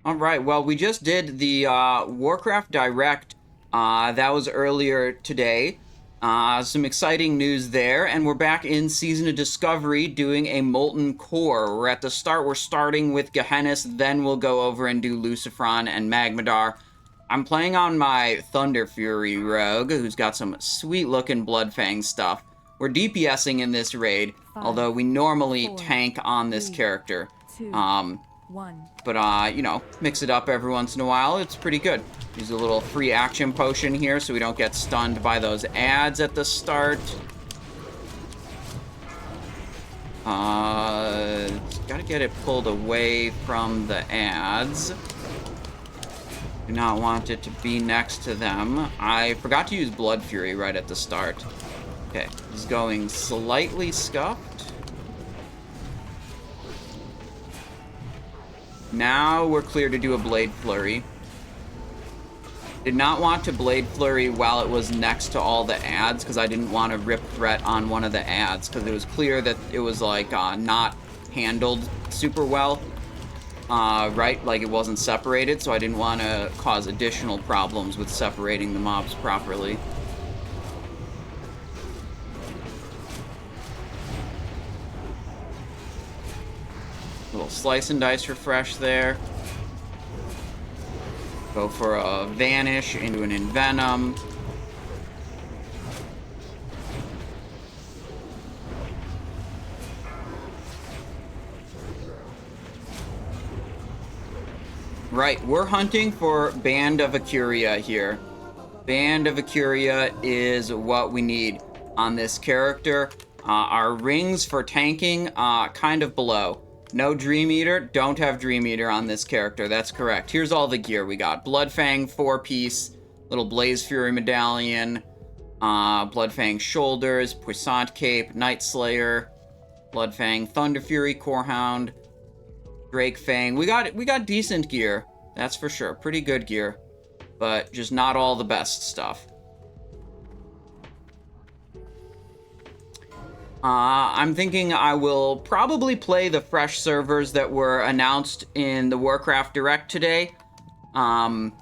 All right, well, we just did the Warcraft Direct. That was earlier today. Some exciting news there, and we're back in Season of Discovery doing a Molten Core. We're at the start, we're starting with Gehennas, then we'll go over and do Lucifron and Magmadar. I'm playing on my Thunderfury rogue, who's got some sweet-looking Bloodfang stuff. We're DPSing in this raid, although we normally tank on this character. But, you know, mix it up every once in a while. It's pretty good. Use a little free action potion here so we don't get stunned by those ads at the start. Gotta get it pulled away from the ads. Do not want it to be next to them. I forgot to use Blood Fury right at the start. Okay, he's going slightly scuffed. Now we're clear to do a Blade Flurry. Did not want to Blade Flurry while it was next to all the ads, because I didn't want to rip threat on one of the ads, because it was clear that it was, like, not handled super well. Right? Like, it wasn't separated, so I didn't want to cause additional problems with separating the mobs properly. Little slice and dice refresh there. Go for a Vanish into an Envenom. Right, we're hunting for Band of Acuria here. Band of Acuria is what we need on this character. Our rings for tanking, kind of below. No Dream Eater, don't have Dream Eater on this character, that's correct. Here's all the gear we got. Bloodfang 4-piece, little Blaze Fury medallion, Bloodfang shoulders, Puissant cape, Night Slayer, Bloodfang Thunderfury Corehound, Drake Fang. We got decent gear, that's for sure. Pretty good gear, but just not all the best stuff. I'm thinking I will probably play the fresh servers that were announced in the Warcraft Direct today. You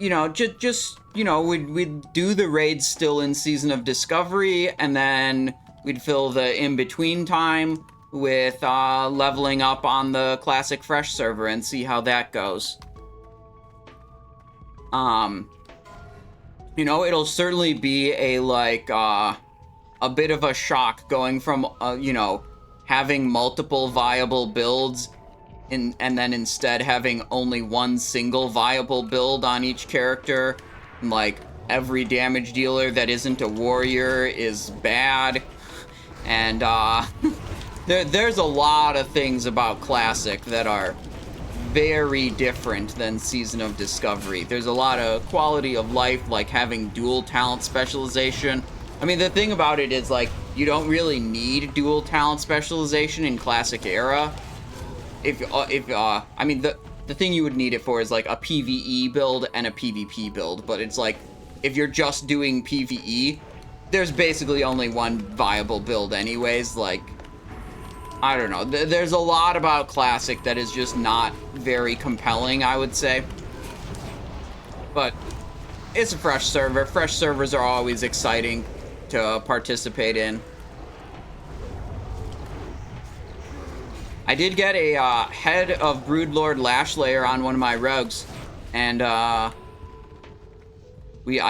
know, just you know, we'd do the raids still in Season of Discovery, and then we'd fill the in-between time with leveling up on the classic fresh server and see how that goes. You know, it'll certainly be a, like, a bit of a shock going from, you know, having multiple viable builds and then instead having only one single viable build on each character. And, like, every damage dealer that isn't a warrior is bad. And, there's a lot of things about Classic that are very different than Season of Discovery. There's a lot of quality of life, like having dual talent specialization. I mean, the thing about it is, like, you don't really need dual talent specialization in Classic Era. I mean, the thing you would need it for is, like, a PvE build and a PvP build, but it's like, if you're just doing PvE, there's basically only one viable build anyways. Like, I don't know. There's a lot about Classic that is just not very compelling, I would say. But it's a fresh server. Fresh servers are always exciting to participate in. I did get a head of Broodlord Lashlayer on one of my rogues, and I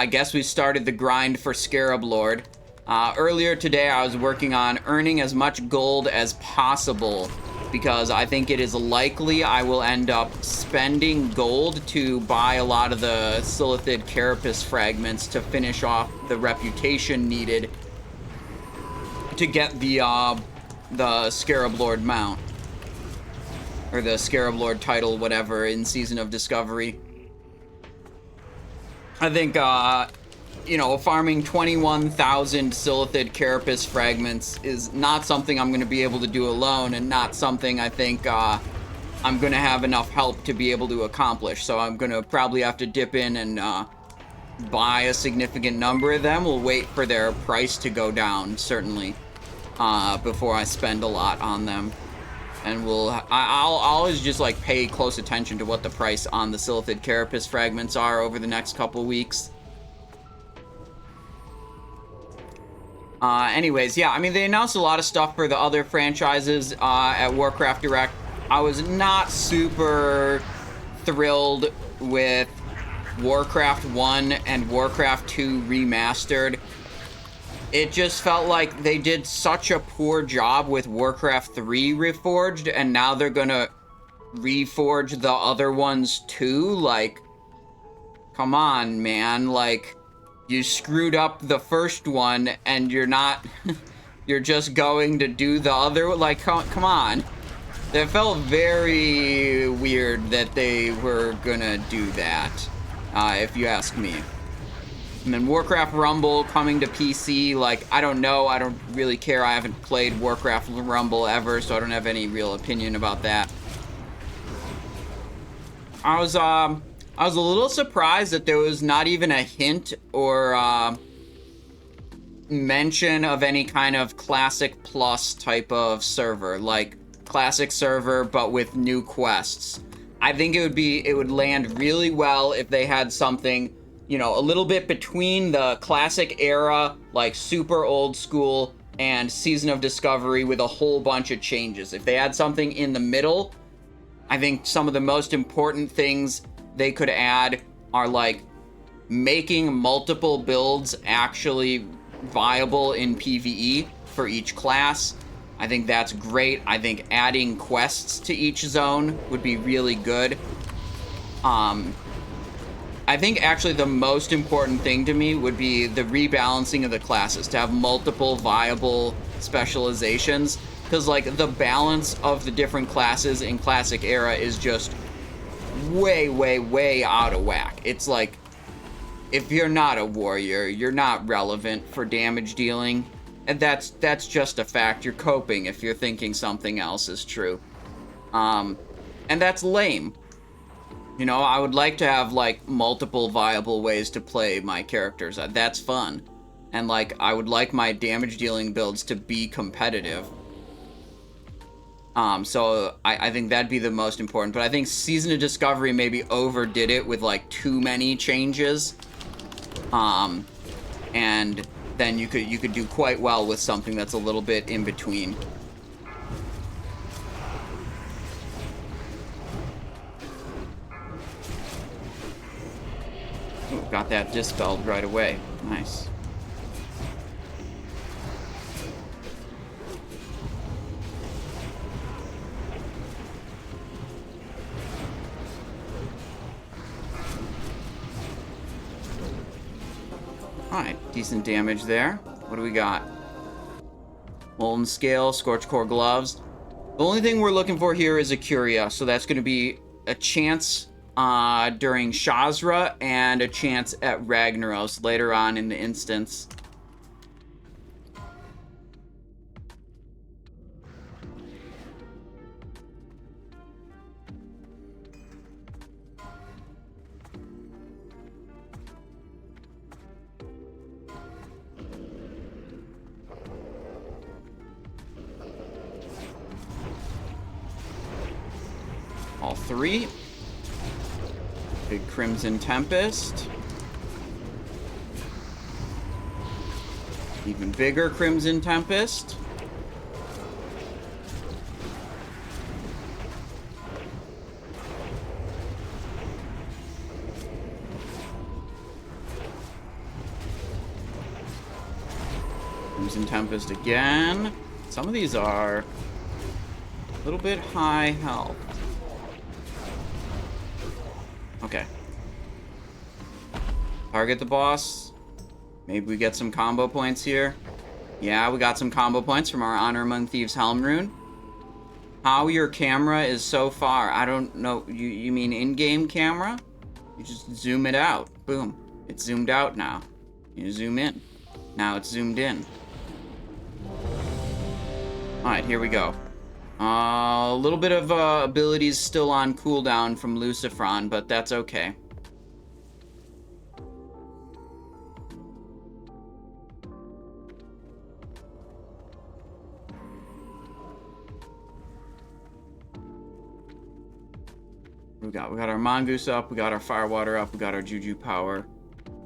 guess we started the grind for Scarab Lord. Earlier today, I was working on earning as much gold as possible, because I think it is likely I will end up spending gold to buy a lot of the Silithid Carapace fragments to finish off the reputation needed to get the Scarab Lord mount. Or the Scarab Lord title, whatever, in Season of Discovery. I think, you know, farming 21,000 Silithid Carapace fragments is not something I'm going to be able to do alone, and not something I think I'm going to have enough help to be able to accomplish. So I'm going to probably have to dip in and buy a significant number of them. We'll wait for their price to go down, certainly, before I spend a lot on them. And I'll always just like pay close attention to what the price on the Silithid Carapace fragments are over the next couple weeks. Anyways, yeah, I mean, they announced a lot of stuff for the other franchises at Warcraft Direct. I was not super thrilled with Warcraft 1 and Warcraft 2 Remastered. It just felt like they did such a poor job with Warcraft 3 Reforged, and now they're gonna reforge the other ones too? Like, come on, man. Like, you screwed up the first one, and you're not... you're just going to do the other... Like, come on. It felt very weird that they were gonna do that, if you ask me. And then Warcraft Rumble coming to PC, like, I don't know, I don't really care. I haven't played Warcraft Rumble ever, so I don't have any real opinion about that. I was a little surprised that there was not even a hint or mention of any kind of Classic Plus type of server, like Classic server, but with new quests. I think it would land really well if they had something, you know, a little bit between the Classic era, like super old school, and Season of Discovery with a whole bunch of changes. If they had something in the middle, I think some of the most important things they could add are like making multiple builds actually viable in PvE for each class. I think that's great. I think adding quests to each zone would be really good. I think actually the most important thing to me would be the rebalancing of the classes, to have multiple viable specializations, because like the balance of the different classes in Classic Era is just way out of whack. It's like, if you're not a warrior, you're not relevant for damage dealing, and that's just a fact. You're coping if you're thinking something else is true. And that's lame. You know, I would like to have, like, multiple viable ways to play my characters. That's fun. And, like, I would like my damage-dealing builds to be competitive. So I think that'd be the most important. But I think Season of Discovery maybe overdid it with, like, too many changes. And then you could do quite well with something that's a little bit in between. Ooh, got that dispelled right away. Nice. Alright, decent damage there. What do we got? Molten Scale, Scorch Core Gloves. The only thing we're looking for here is a Curia, so that's going to be a chance during Shazzrah and a chance at Ragnaros later on in the instance. All three. Big Crimson Tempest. Even bigger Crimson Tempest. Crimson Tempest again. Some of these are a little bit high health. Okay. Target the boss. Maybe we get some combo points here. Yeah, we got some combo points from our Honor Among Thieves Helm rune. How your camera is so far. I don't know. You mean in-game camera? You just zoom it out. Boom. It's zoomed out now. You zoom in. Now it's zoomed in. Alright, here we go. A little bit of abilities still on cooldown from Lucifron, but that's okay. We got our Mongoose up, we got our Firewater up, we got our Juju power.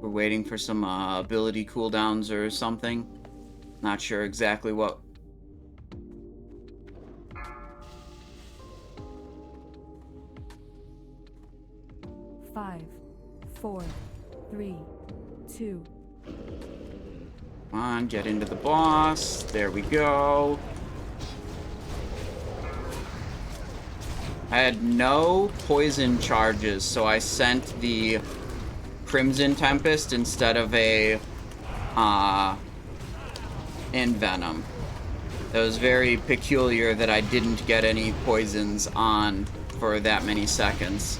We're waiting for some ability cooldowns or something. Not sure exactly what. Five, 4, 3, 2. Come on, get into the boss. There we go. I had no poison charges, so I sent the Crimson Tempest instead of a Envenom. That was very peculiar that I didn't get any poisons on for that many seconds.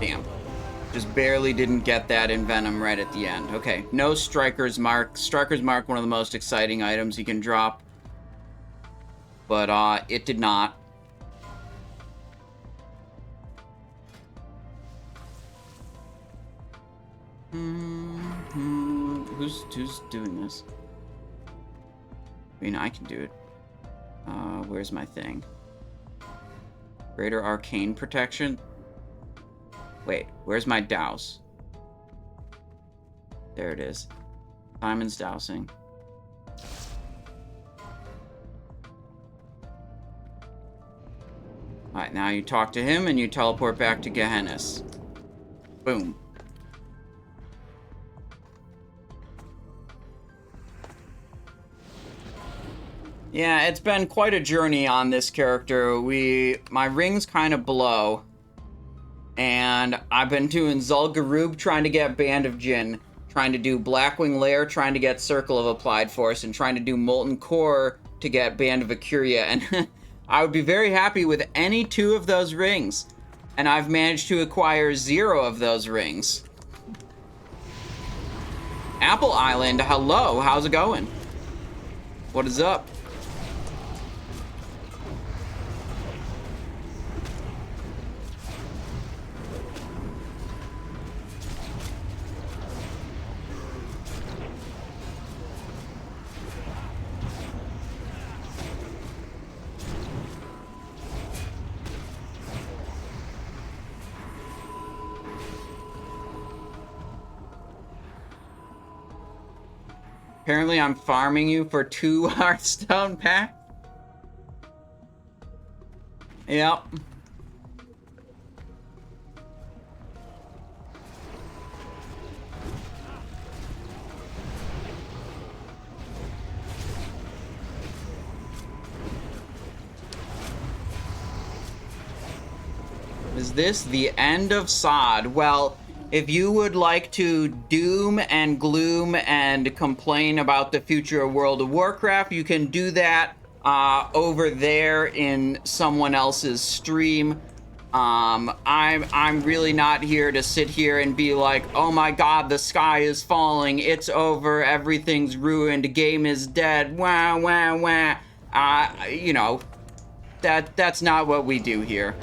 Damn. Just barely didn't get that Envenom right at the end. Okay, no Striker's Mark. Striker's Mark, one of the most exciting items you can drop. But, it did not. Who's doing this? I mean, I can do it. Where's my thing? Greater Arcane Protection? Wait, where's my douse? There it is. Simon's dousing. Alright, now you talk to him and you teleport back to Gehennas. Boom. Yeah, it's been quite a journey on this character. My rings kind of blow. And I've been doing Zul'Gurub trying to get Band of Jinn, trying to do Blackwing Lair trying to get Circle of Applied Force, and trying to do Molten Core to get Band of Acuria. And I would be very happy with any 2 of those rings. And I've managed to acquire 0 of those rings. Apple Island, hello, how's it going? What is up? Apparently I'm farming you for 2 Hearthstone packs. Yep. Is this the end of Sod? Well, if you would like to doom and gloom and complain about the future of World of Warcraft, you can do that over there in someone else's stream. I'm really not here to sit here and be like, oh my god, the sky is falling, it's over, everything's ruined, game is dead, wah, wah, wah. You know, that's not what we do here.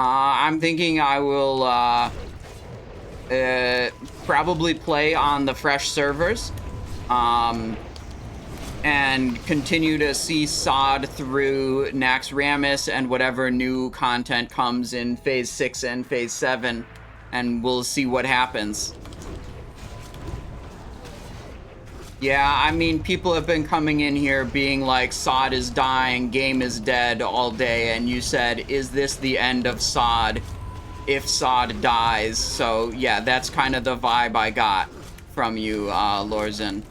I'm thinking I will probably play on the fresh servers and continue to see Sod through Naxxramas and whatever new content comes in Phase 6 and Phase 7, and we'll see what happens. Yeah, I mean, people have been coming in here being like, Sod is dying, game is dead all day, and you said, is this the end of Sod if Sod dies? So, yeah, that's kind of the vibe I got from you, Lorzin.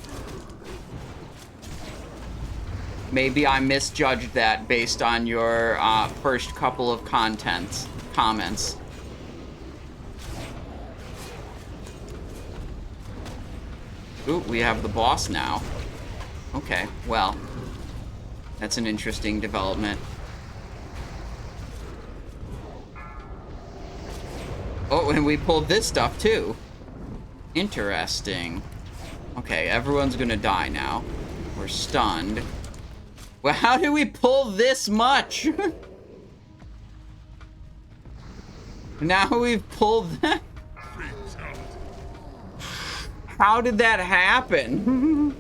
Maybe I misjudged that based on your first couple of comments. Ooh, we have the boss now. Okay, well. That's an interesting development. Oh, and we pulled this stuff too. Interesting. Okay, everyone's gonna die now. We're stunned. Well, how did we pull this much? Now we've pulled that. How did that happen?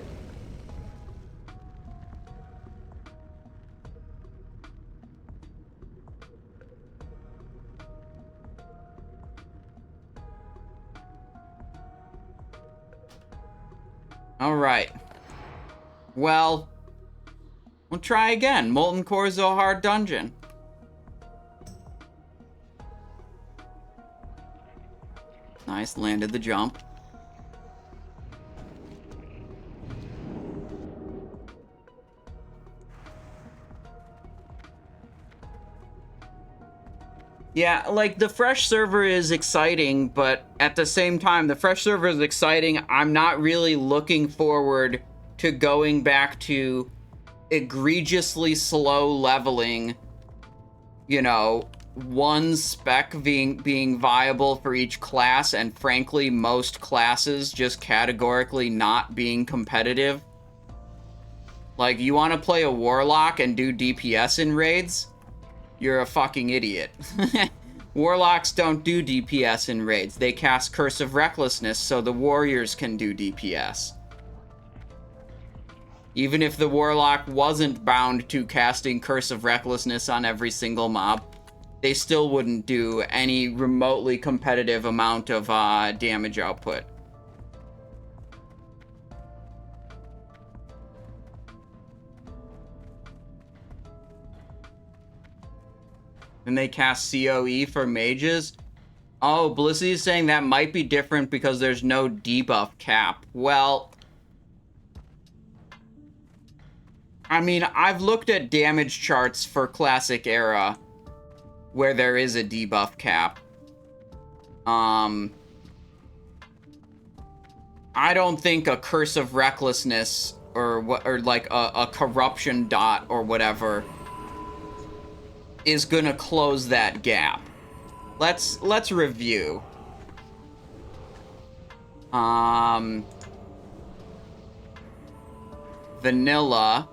All right. Well, we'll try again. Molten Core is a hard dungeon. Nice, landed the jump. Yeah, like, the fresh server is exciting, but at the same time, the fresh server is exciting. I'm not really looking forward to going back to egregiously slow leveling, you know, one spec being viable for each class, and frankly, most classes just categorically not being competitive. Like, you want to play a Warlock and do DPS in raids? You're a fucking idiot. Warlocks don't do DPS in raids. They cast Curse of Recklessness so the warriors can do DPS. Even if the Warlock wasn't bound to casting Curse of Recklessness on every single mob, they still wouldn't do any remotely competitive amount of damage output. And they cast COE for mages? Oh, Blissy is saying that might be different because there's no debuff cap. Well, I mean, I've looked at damage charts for Classic Era where there is a debuff cap. I don't think a Curse of Recklessness or like a corruption dot or whatever is gonna close that gap. Let's review. Vanilla.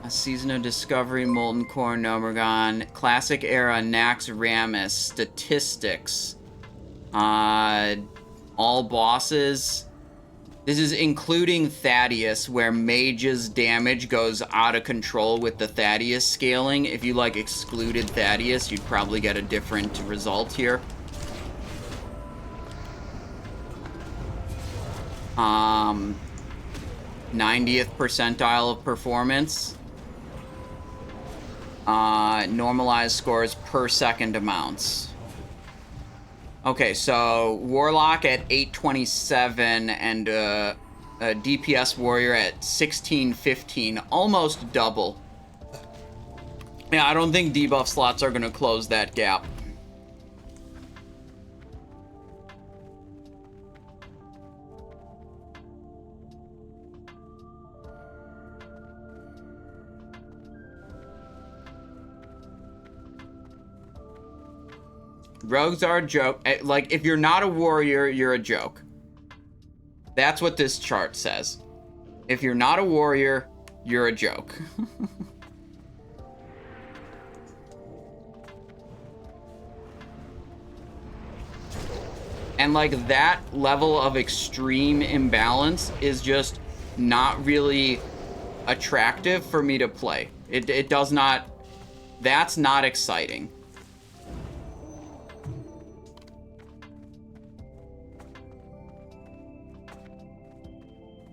A Season of Discovery, Molten Core, Nomergon, Classic Era, Nax Ramus, Statistics, all bosses. This is including Thaddeus, where Mage's damage goes out of control with the Thaddeus scaling. If you, like, excluded Thaddeus, you'd probably get a different result here. 90th percentile of performance. Normalized scores per second amounts. Okay, so Warlock at 827 and a DPS Warrior at 1615, almost double. Yeah, I don't think debuff slots are going to close that gap. Rogues are a joke. Like, if you're not a warrior, you're a joke. That's what this chart says. If you're not a warrior, you're a joke. And, like, that level of extreme imbalance is just not really attractive for me to play. It does not... That's not exciting.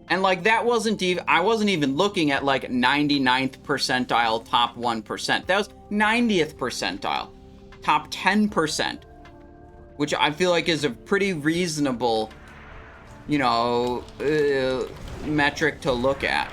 And, like, that wasn't even... I wasn't even looking at, like, 99th percentile, top 1%. That was 90th percentile, top 10%. Which I feel like is a pretty reasonable, you know, metric to look at.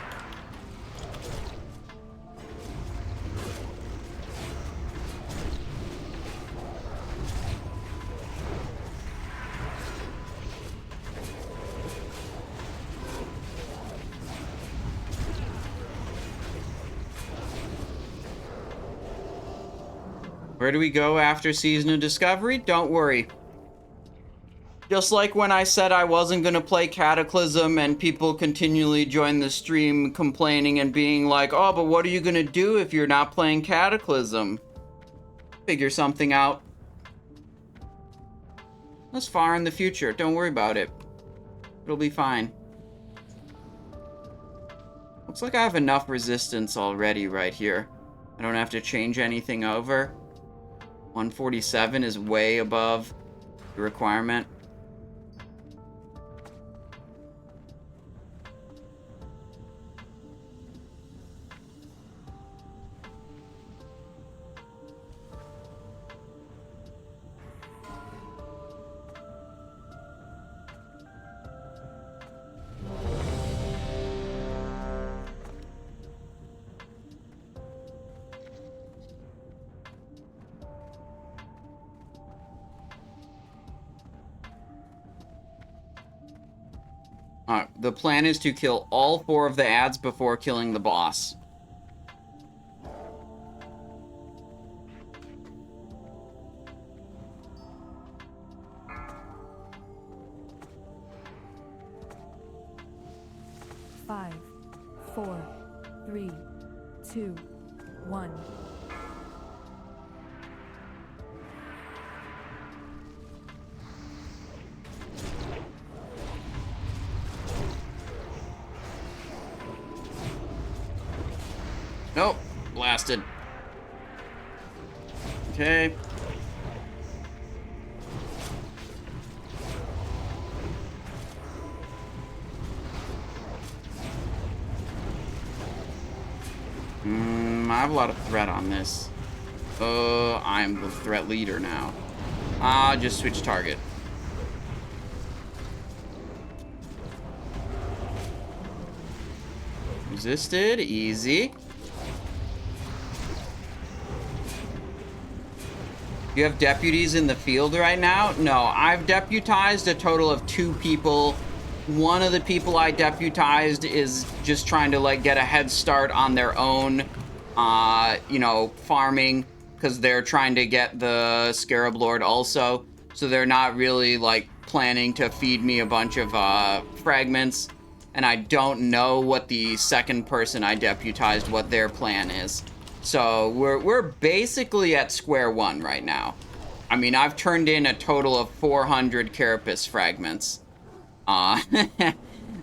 Where do we go after Season of Discovery? Don't worry. Just like when I said I wasn't gonna play Cataclysm and people continually join the stream complaining and being like, oh, but what are you gonna do if you're not playing Cataclysm? Figure something out. That's far in the future. Don't worry about it. It'll be fine. Looks like I have enough resistance already right here. I don't have to change anything over. 147 is way above the requirement. The plan is to kill all 4 of the ads before killing the boss. Five, 4, 3, 2, 1. Nope. Blasted. Okay. I have a lot of threat on this. I'm the threat leader now. Just switch target. Resisted. Easy. You have deputies in the field right now? No, I've deputized a total of 2 people. One of the people I deputized is just trying to, like, get a head start on their own, you know, farming, because they're trying to get the Scarab Lord also. So they're not really, like, planning to feed me a bunch of, fragments. And I don't know what the second person I deputized, what their plan is. So we're basically at square one right now. I mean, I've turned in a total of 400 carapace fragments.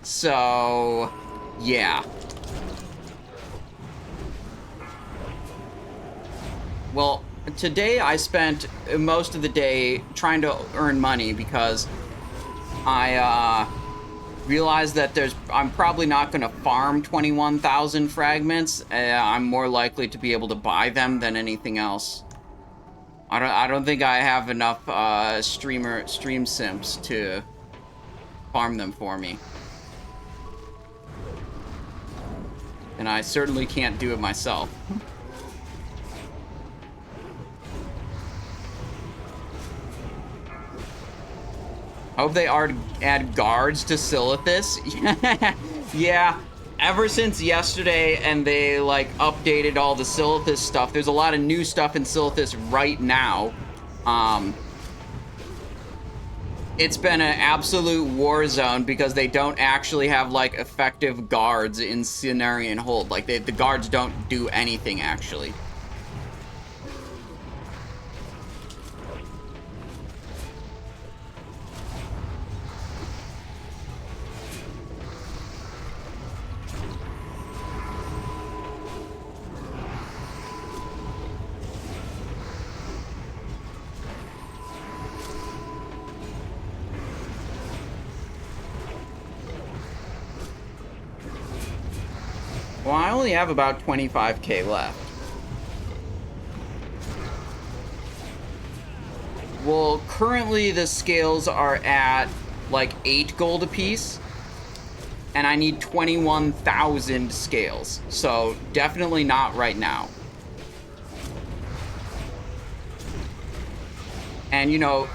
So yeah. Well, today I spent most of the day trying to earn money because I realized that I'm probably not going to farm 21,000 fragments. I'm more likely to be able to buy them than anything else. I don't think I have enough stream simps to farm them for me. And I certainly can't do it myself. I hope they add guards to Silithus. Yeah, ever since yesterday and they, like, updated all the Silithus stuff, there's a lot of new stuff in Silithus right now. It's been an absolute war zone because they don't actually have, like, effective guards in Cenarian Hold. Like, the guards don't do anything, actually. Well, I only have about 25k left. Well, currently the scales are at like 8 gold apiece, and I need 21,000 scales, so definitely not right now. And you know,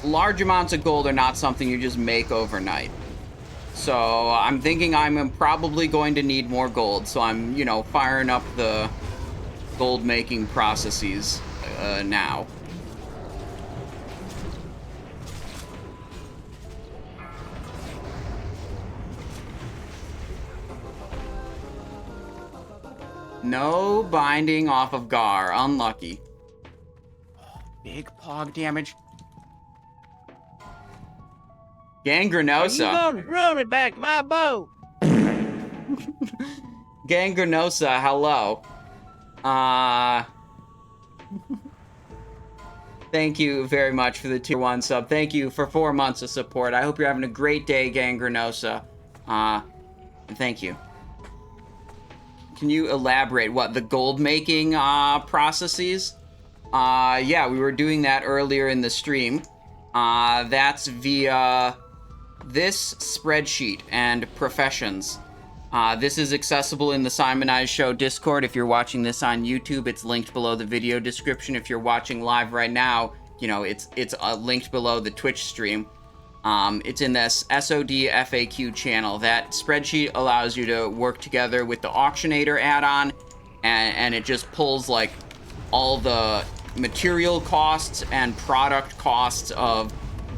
large amounts of gold are not something you just make overnight. So I'm thinking I'm probably going to need more gold, so I'm, you know, firing up the gold making processes now. No binding off of Garr. Unlucky. Big pog damage. Gangrenosa. You gonna throw me back my boat? Gangrenosa, hello. Thank you very much for the tier 1 sub. Thank you for 4 months of support. I hope you're having a great day, Gangrenosa. Thank you. Can you elaborate? What, the gold making processes? Yeah, we were doing that earlier in the stream. That's via this spreadsheet and professions. This is accessible in the Simonize Show Discord. If you're watching this on YouTube, it's linked below the video description. If you're watching live right now, you know, it's linked below the Twitch stream. It's in this SOD FAQ channel. That spreadsheet allows you to work together with the Auctionator add-on, and it just pulls, like, all the material costs and product costs of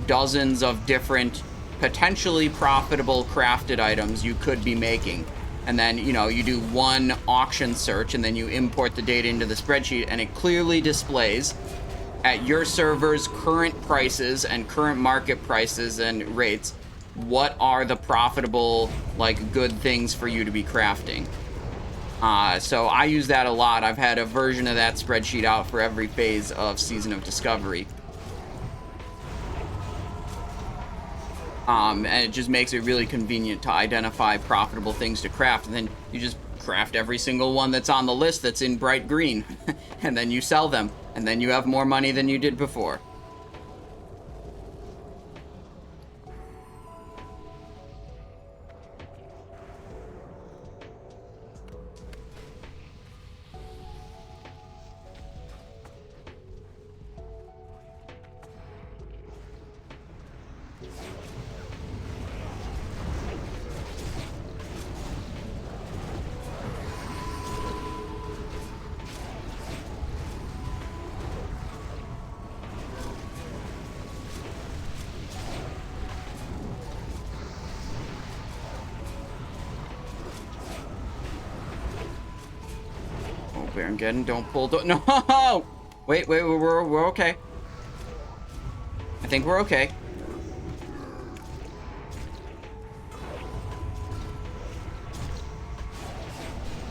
dozens of different potentially profitable crafted items you could be making. And then, you know, you do one auction search, and then you import the data into the spreadsheet, and it clearly displays at your server's current prices and current market prices and rates, what are the profitable, like, good things for you to be crafting. So I use that a lot. I've had a version of that spreadsheet out for every phase of Season of Discovery. And it just makes it really convenient to identify profitable things to craft, and then you just craft every single one that's on the list that's in bright green, and then you sell them, and then you have more money than you did before. Baron Geddon, don't pull. No! Wait, we're okay. I think we're okay.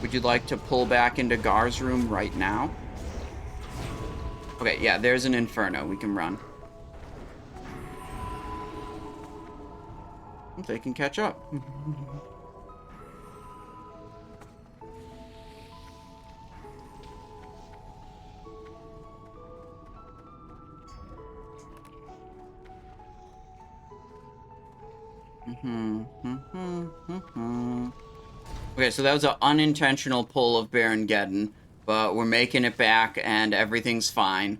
Would you like to pull back into Gar's room right now? Okay, yeah, there's an Inferno. We can run. They can catch up. Okay, so that was an unintentional pull of Baron Geddon, but we're making it back and everything's fine.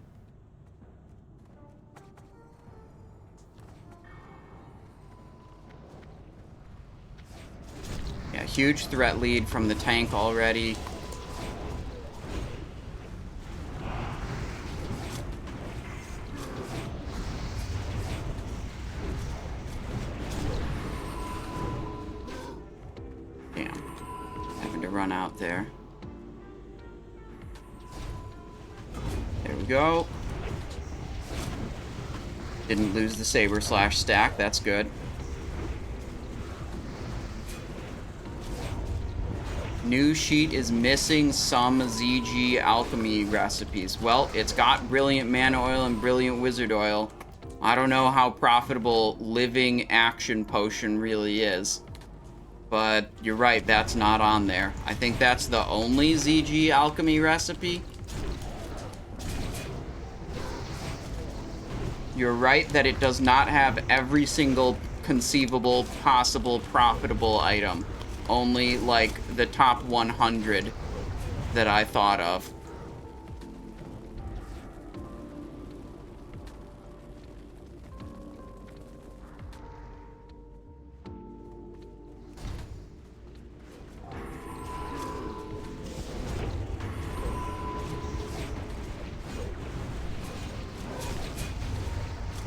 Yeah, huge threat lead from the tank already. Run out there. There we go. Didn't lose the Saber slash stack. That's good. New sheet is missing some ZG alchemy recipes. Well, it's got brilliant mana oil and brilliant wizard oil. I don't know how profitable living action potion really is. But you're right, that's not on there. I think that's the only ZG alchemy recipe. You're right that it does not have every single conceivable, possible, profitable item. Only, like, the top 100 that I thought of.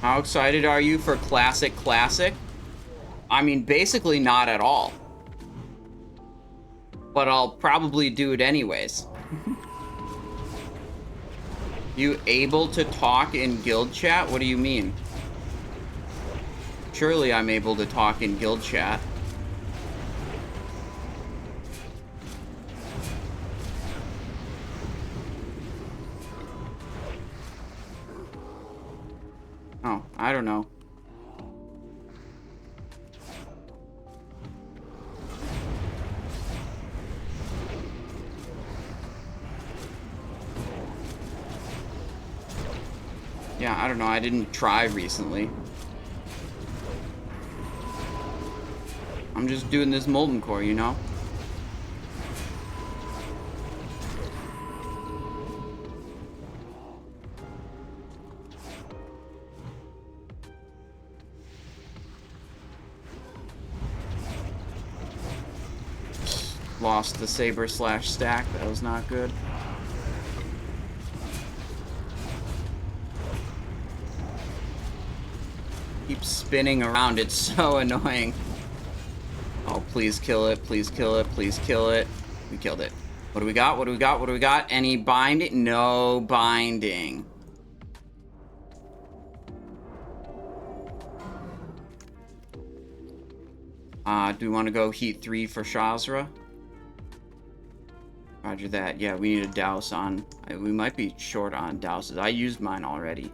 How excited are you for Classic Classic? I mean, basically not at all. But I'll probably do it anyways. You able to talk in guild chat? What do you mean? Surely I'm able to talk in guild chat. Oh, I don't know. Yeah, I don't know. I didn't try recently. I'm just doing this molten core, you know? Lost the Saber slash stack. That was not good. Keeps spinning around. It's so annoying. Oh, please kill it. Please kill it. Please kill it. We killed it. What do we got? What do we got? What do we got? Any binding? No binding. Do we want to go heat 3 for Shazzrah? Roger that. Yeah, we need a douse on. We might be short on douses. I used mine already.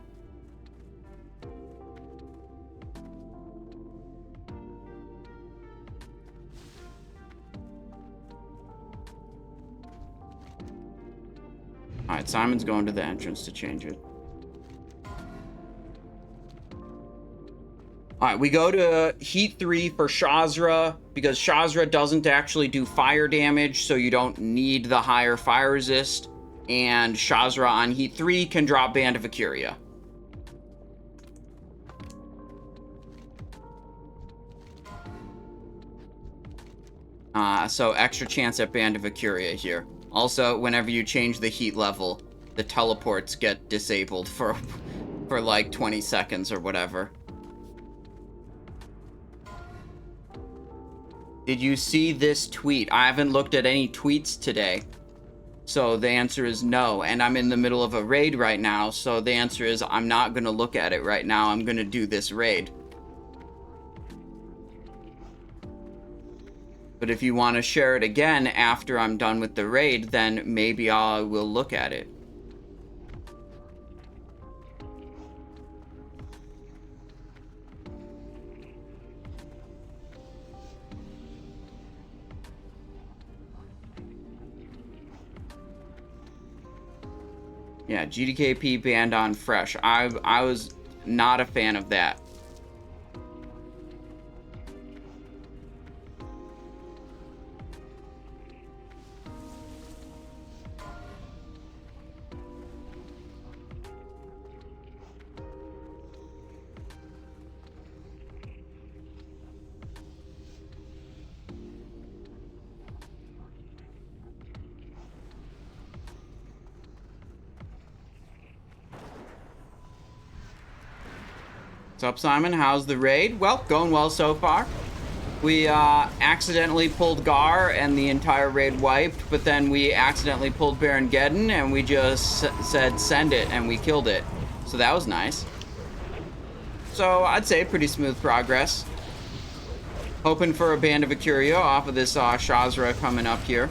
Alright, Simon's going to the entrance to change it. Alright, we go to Heat 3 for Shazzrah, because Shazzrah doesn't actually do fire damage, so you don't need the higher fire resist. And Shazzrah on Heat 3 can drop Band of Acuria. So extra chance at Band of Acuria here. Also, whenever you change the heat level, the teleports get disabled for like 20 seconds or whatever. Did you see this tweet? I haven't looked at any tweets today. So the answer is no. And I'm in the middle of a raid right now. So the answer is I'm not going to look at it right now. I'm going to do this raid. But if you want to share it again after I'm done with the raid, then maybe I will look at it. Yeah, GDKP banned on Fresh. I was not a fan of that. What's up, Simon? How's the raid? Well, going well so far. We accidentally pulled Garr and the entire raid wiped, but then we accidentally pulled Baron Geddon and we just said send it and we killed it. So that was nice. So I'd say pretty smooth progress. Hoping for a Band of Acuria off of this Shazzrah coming up here.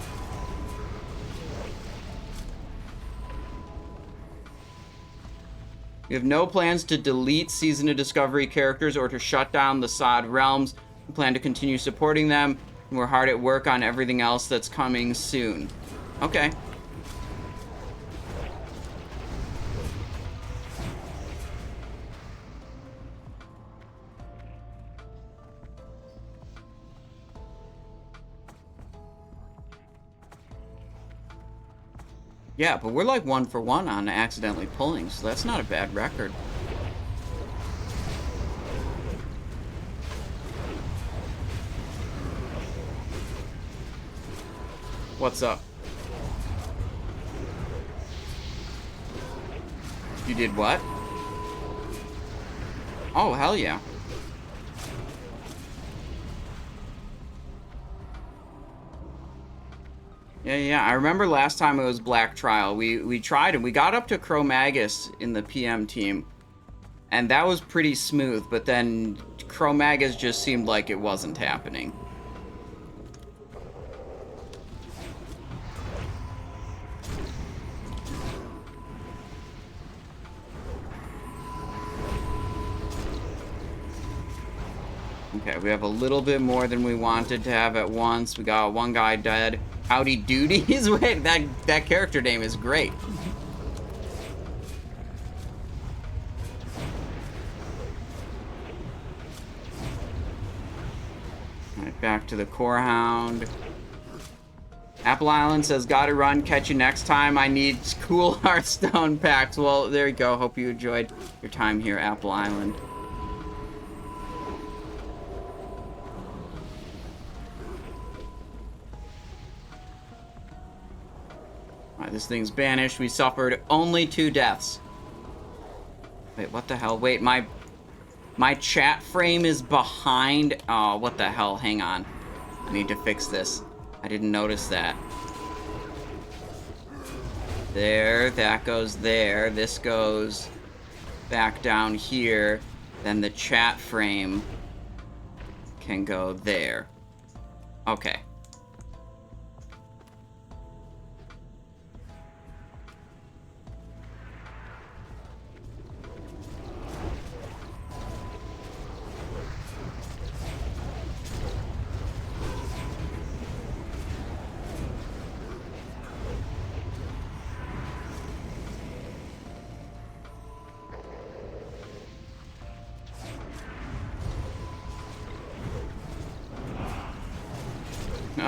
We have no plans to delete Season of Discovery characters or to shut down the Sod Realms. We plan to continue supporting them, and we're hard at work on everything else that's coming soon. Okay. Yeah, but we're like 1 for 1 on accidentally pulling, so that's not a bad record. What's up? You did what? Oh, hell yeah. Yeah, I remember last time it was Black Trial. We tried and we got up to Cro-Magus in the PM team. And that was pretty smooth, but then Cro-Magus just seemed like it wasn't happening. Okay, we have a little bit more than we wanted to have at once. We got one guy dead. Howdy Doodies? Wait, that character name is great. Alright, back to the Core Hound. Apple Island says, gotta run, catch you next time. I need cool Hearthstone packs. Well, there you go. Hope you enjoyed your time here, Apple Island. This thing's banished. We suffered only 2 deaths. Wait, what the hell? Wait, my chat frame is behind. Oh, what the hell? Hang on. I need to fix this. I didn't notice that. There, that goes there. This goes back down here. Then the chat frame can go there. Okay.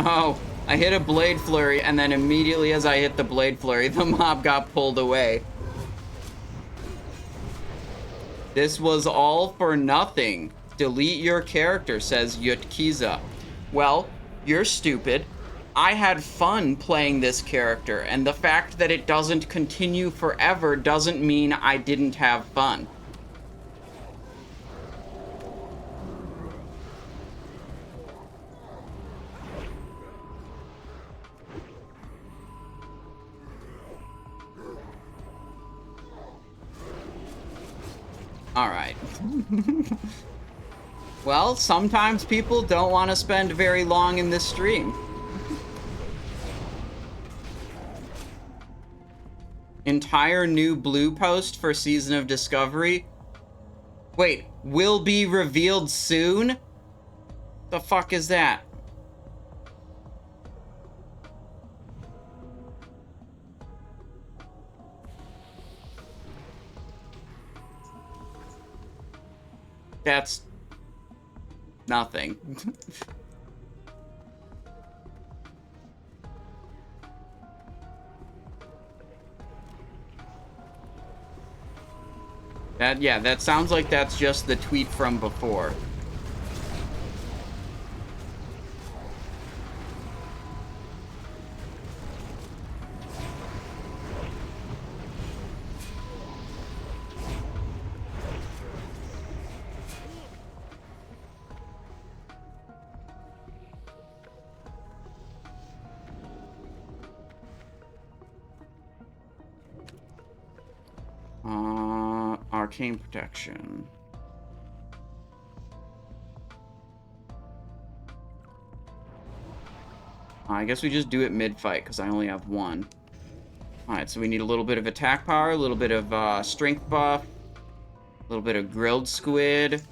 Oh, I hit a Blade Flurry, and then immediately as I hit the Blade Flurry, the mob got pulled away. This was all for nothing. Delete your character, says Yutkiza. Well, you're stupid. I had fun playing this character, and the fact that it doesn't continue forever doesn't mean I didn't have fun. Alright. Well, sometimes people don't want to spend very long in this stream. Entire new blue post for Season of Discovery. Wait, will be revealed soon? The fuck is that? That's nothing. That sounds like that's just the tweet from before. Arcane Protection. I guess we just do it mid-fight, because I only have one. Alright, so we need a little bit of attack power, a little bit of strength buff, a little bit of grilled squid.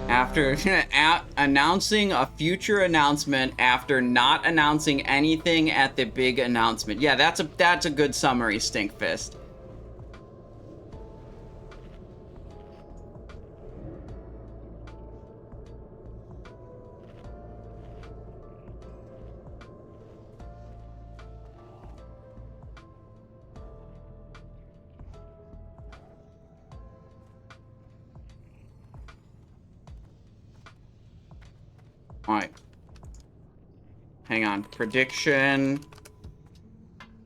After announcing a future announcement after not announcing anything at the big announcement. Yeah, that's a good summary, Stinkfist. Alright. Hang on. Prediction.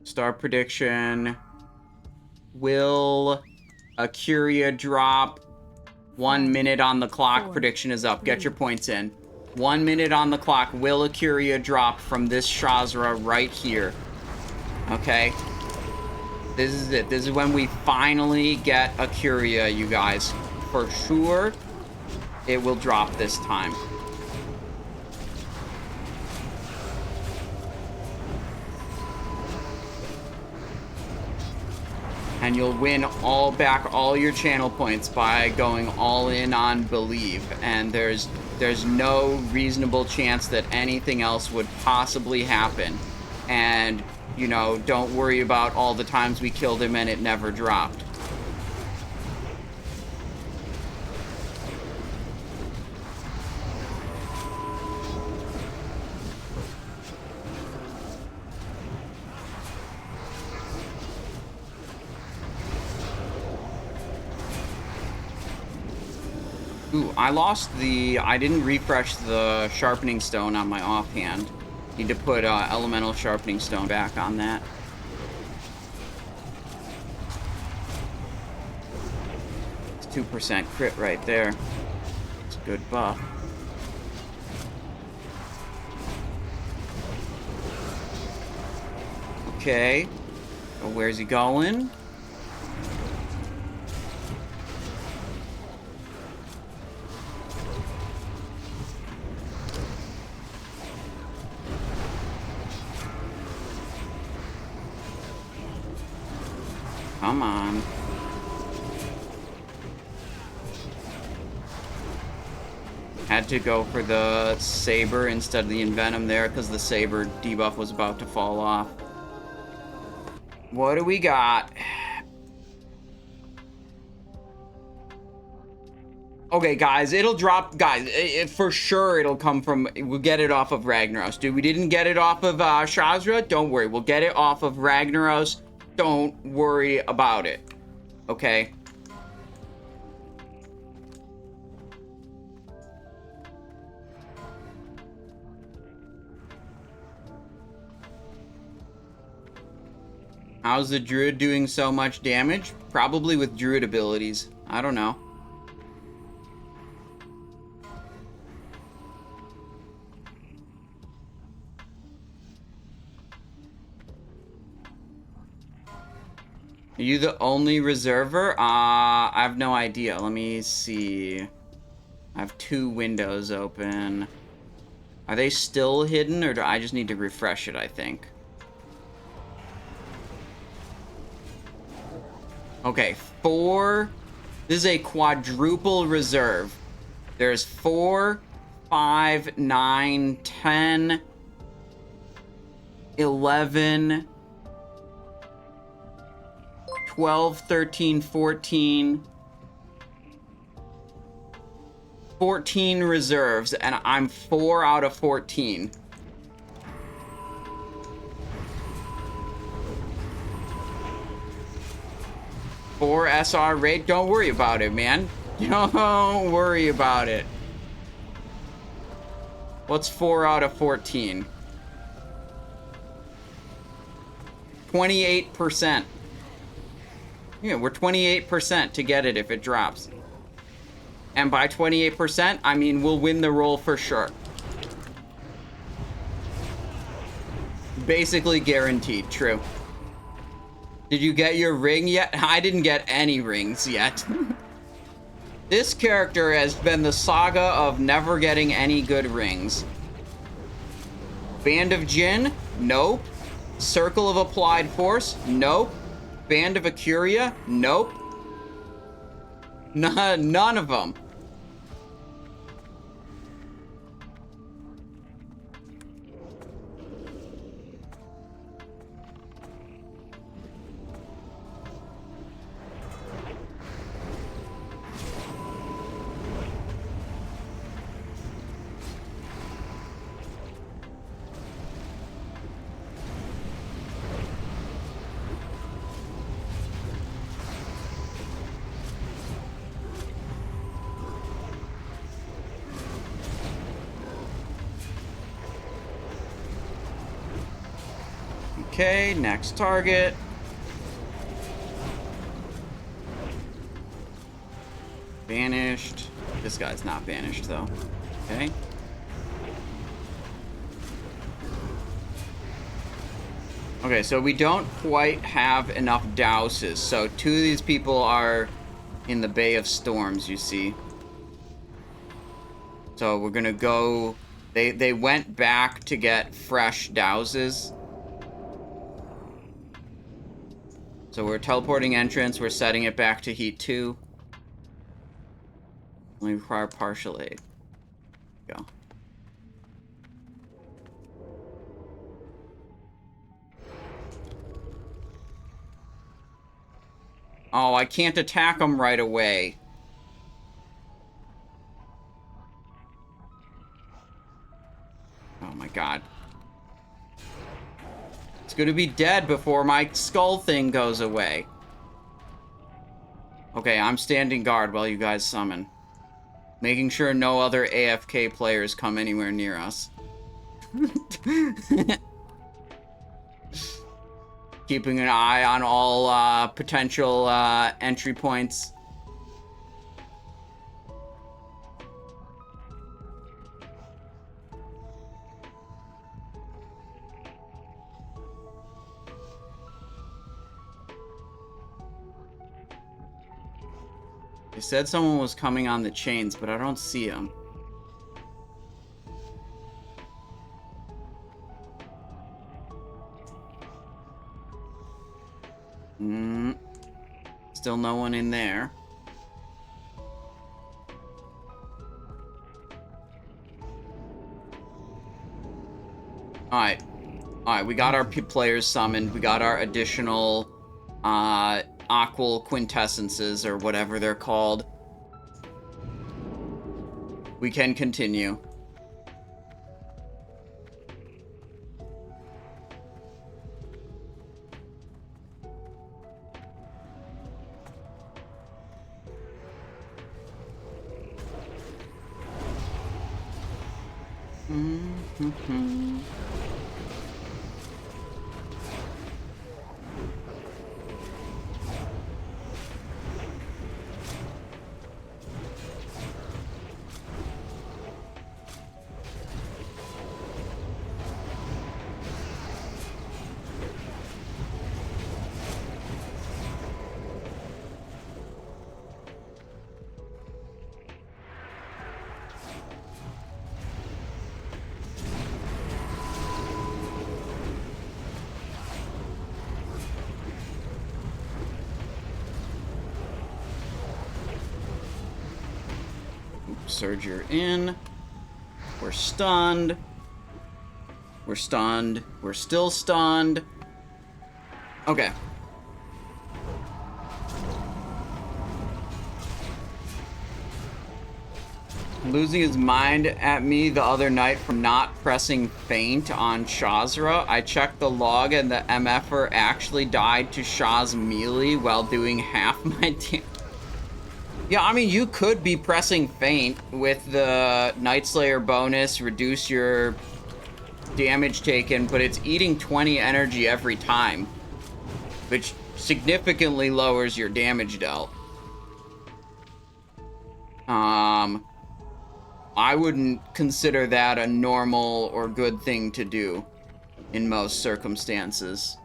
Star prediction. will a Curia drop? 1 minute on the clock. 4, Prediction is up. Get your 3. points in. 1 minute on the clock. Will a Curia drop from this Shazzrah right here? Okay. This is it. This is when we finally get a Curia, you guys. For sure, it will drop this time. And you'll win back all your channel points by going all in on Believe. And there's no reasonable chance that anything else would possibly happen. And, you know, don't worry about all the times we killed him and it never dropped. Ooh, I didn't refresh the sharpening stone on my offhand. Need to put elemental sharpening stone back on that. It's 2% crit right there. It's a good buff. Okay. So where's he going? Come on. Had to go for the Saber instead of the Envenom there because the Saber debuff was about to fall off. What do we got? Okay, guys, it'll drop. Guys, for sure it'll come from... We'll get it off of Ragnaros. Dude, we didn't get it off of Shazzrah? Don't worry. We'll get it off of Ragnaros. Don't worry about it. Okay? How's the Druid doing so much damage? Probably with Druid abilities. I don't know. Are you the only reserver? I have no idea. Let me see. I have 2 windows open. Are they still hidden, or do I just need to refresh it, I think? Okay, 4. This is a quadruple reserve. There's 4, 5, 9, 10, 11... 12, 13, 14... 14 reserves, and I'm 4 out of 14. Four SR rate? Don't worry about it, man. Don't worry about it. What's 4 out of 14? 28%. Yeah, we're 28% to get it if it drops. And by 28%, I mean we'll win the roll for sure. Basically guaranteed, true. Did you get your ring yet? I didn't get any rings yet. This character has been the saga of never getting any good rings. Band of Jinn? Nope. Circle of Applied Force? Nope. Band of Acuria? Nope. None of them. Okay, next target. Banished. This guy's not banished, though. Okay. Okay, so we don't quite have enough douses. So 2 of these people are in the Bay of Storms, you see. So we're gonna go... They went back to get fresh douses. So we're teleporting entrance. We're setting it back to heat 2. Only require partial aid. Go. Oh, I can't attack them right away. Oh my god. It's gonna be dead before my skull thing goes away. Okay, I'm standing guard while you guys summon. Making sure no other AFK players come anywhere near us. Keeping an eye on all potential entry points. They said someone was coming on the chains, but I don't see him. Still no one in there. Alright. Alright, we got our players summoned. We got our additional Aqual Quintessences, or whatever they're called. We can continue. Surger in. We're stunned. We're stunned. We're still stunned. Okay. Losing his mind at me the other night from not pressing feint on Shazzrah. I checked the log and the MFer actually died to Shah's melee while doing half my damage. Yeah, I mean, you could be pressing feint with the Night Slayer bonus, reduce your damage taken, but it's eating 20 energy every time, which significantly lowers your damage dealt. I wouldn't consider that a normal or good thing to do in most circumstances.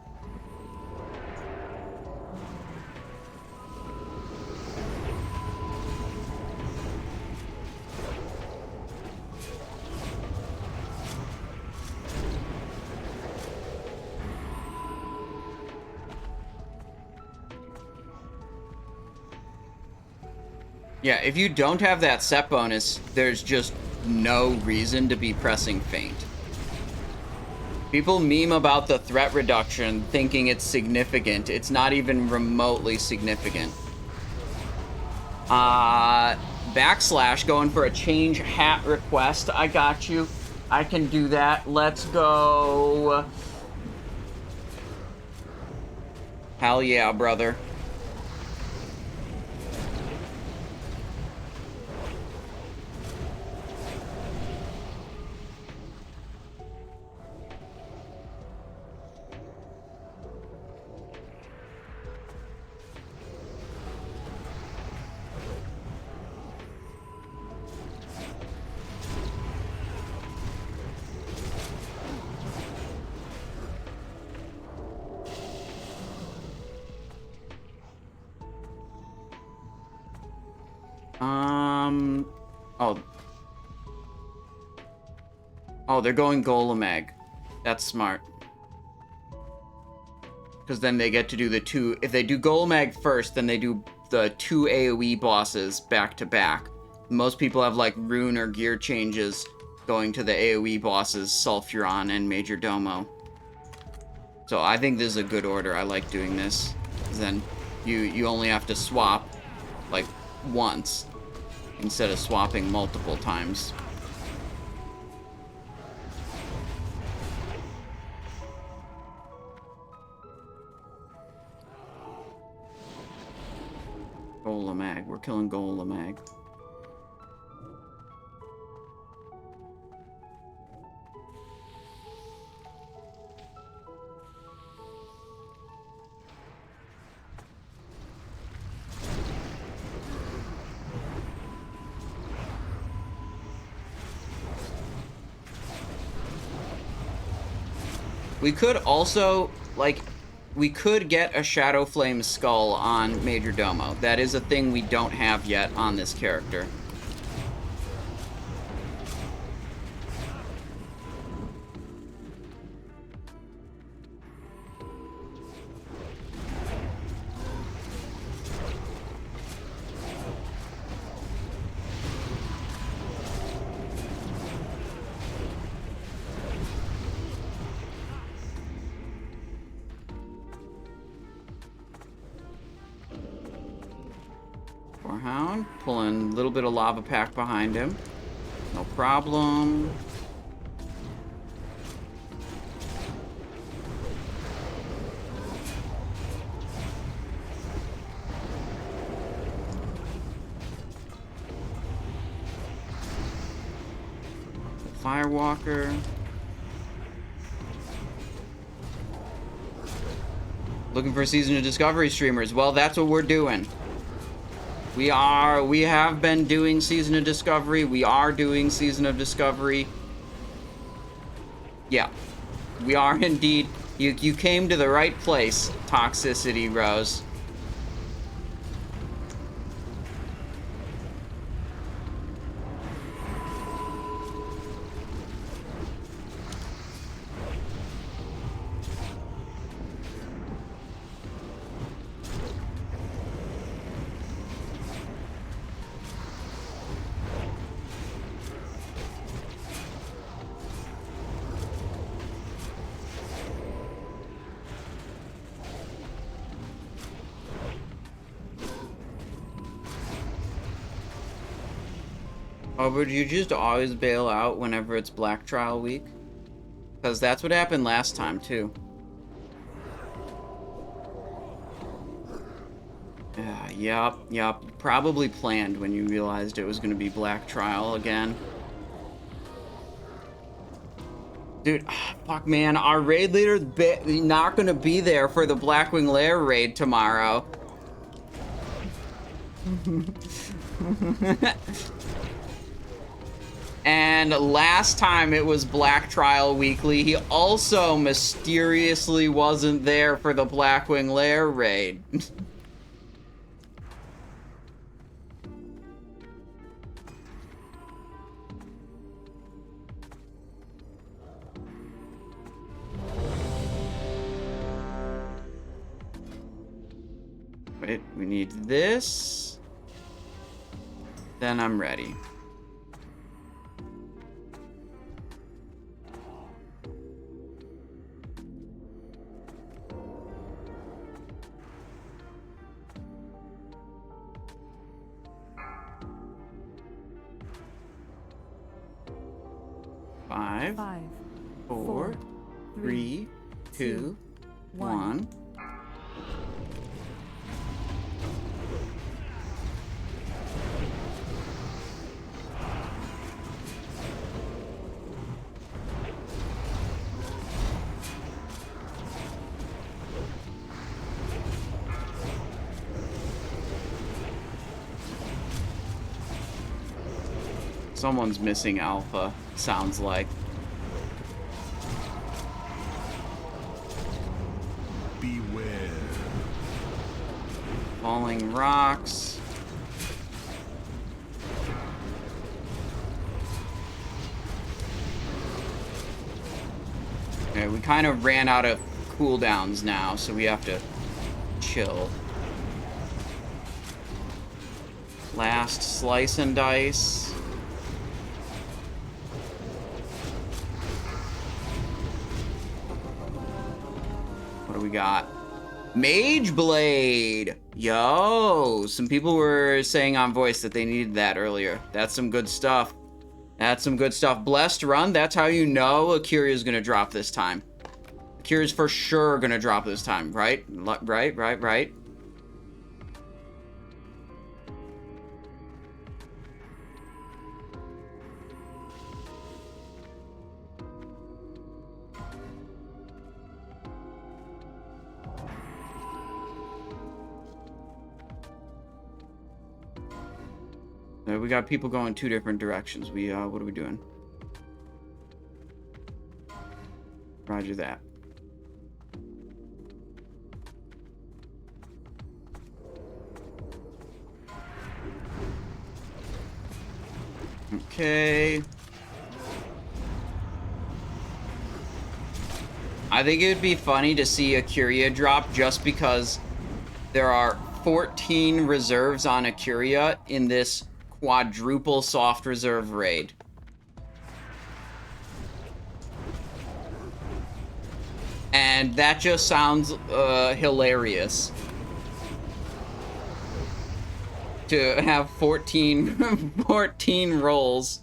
Yeah, if you don't have that set bonus, there's just no reason to be pressing feint. People meme about the threat reduction thinking it's significant. It's not even remotely significant. Backslash going for a change hat request. I got you. I can do that. Let's go. Hell yeah, brother. Oh. Oh, they're going Golemagg. That's smart. Because then they get to do the two... If they do Golemagg first, then they do the 2 AoE bosses back to back. Most people have, like, rune or gear changes going to the AoE bosses, Sulfuron and Majordomo. So I think this is a good order. I like doing this. Then you only have to swap, like, once, instead of swapping multiple times. Golemagg. We're killing Golemagg. We could also, like, we could get a Shadow Flame Skull on Majordomo. That is a thing we don't have yet on this character. Hound, pulling a little bit of lava pack behind him. No problem. Firewalker. Looking for Season of Discovery streamers. Well, that's what we're doing. We have been doing Season of Discovery. We are doing Season of Discovery. Yeah. We are indeed. You came to the right place, Toxicity Rose. Oh, would you just always bail out whenever it's Black Trial Week? Because that's what happened last time, too. Yep. Probably planned when you realized it was going to be Black Trial again. Dude, fuck, man. Our raid leader's not going to be there for the Blackwing Lair raid tomorrow. And last time it was Black Trial Weekly, he also mysteriously wasn't there for the Blackwing Lair raid. Wait, we need this. Then I'm ready. Five, four, three, two, one. Someone's missing alpha, sounds like. Beware. Falling rocks. Okay, we kind of ran out of cooldowns now, so we have to chill. Last slice and dice. What do we got? Mage Blade! Yo! Some people were saying on voice that they needed that earlier. That's some good stuff. That's some good stuff. Blessed Run, that's how you know Akira's gonna drop this time. Akira's for sure gonna drop this time, right? Right. We got people going two different directions. What are we doing? Roger that. Okay. I think it would be funny to see Akira drop just because there are 14 reserves on Akira in this quadruple soft reserve raid. And that just sounds hilarious. To have 14 rolls.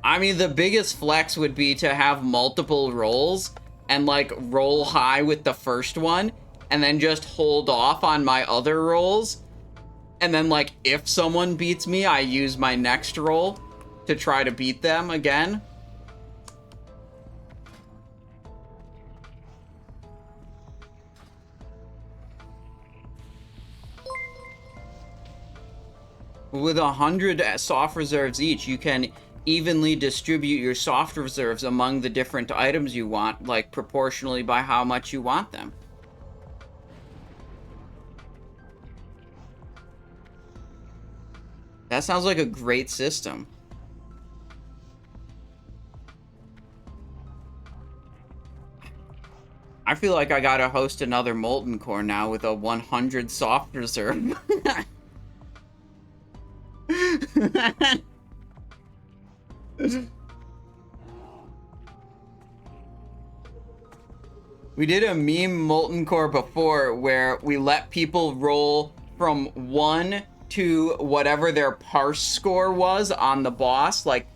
I mean, the biggest flex would be to have multiple rolls and like roll high with the first one and then just hold off on my other rolls. And then, like, if someone beats me, I use my next roll to try to beat them again. With 100 soft reserves each, you can evenly distribute your soft reserves among the different items you want, like, proportionally by how much you want them. That sounds like a great system. I feel like I gotta host another Molten Core now with a 100 soft reserve. We did a meme Molten Core before where we let people roll from 1 to whatever their parse score was on the boss, like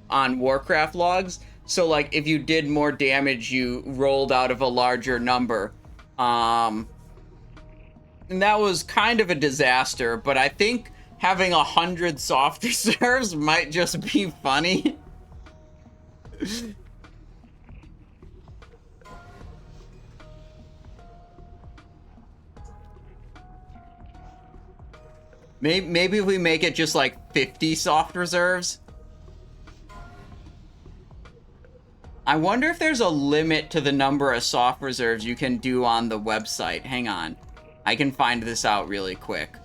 on Warcraft logs. So like if you did more damage, you rolled out of a larger number. And that was kind of a disaster, but I think having 100 soft reserves might just be funny. Maybe if we make it just like 50 soft reserves. I wonder if there's a limit to the number of soft reserves you can do on the website. Hang on. I can find this out really quick.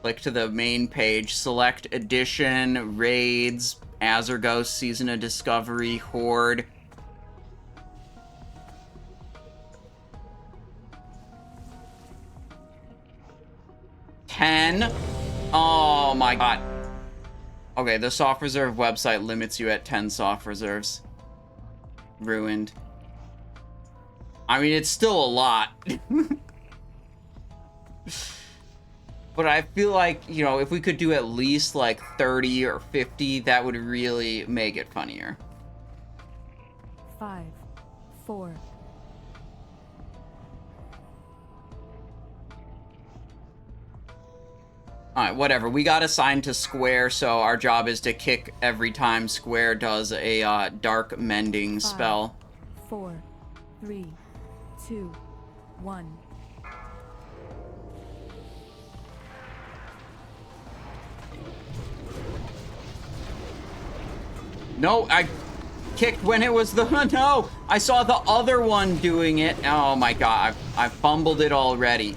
Click to the main page, select Edition, Raids, Azergos, Season of Discovery, Horde. Oh my god. Okay, the soft reserve website limits you at 10 soft reserves. Ruined. I mean, it's still a lot. But I feel like, you know, if we could do at least like 30 or 50, that would really make it funnier. 5, 4. Alright, whatever. We got assigned to Square, so our job is to kick every time Square does a dark mending spell. 4, 3, 2, 1. No, I kicked when it was the... No! I saw the other one doing it. Oh my god, I fumbled it already.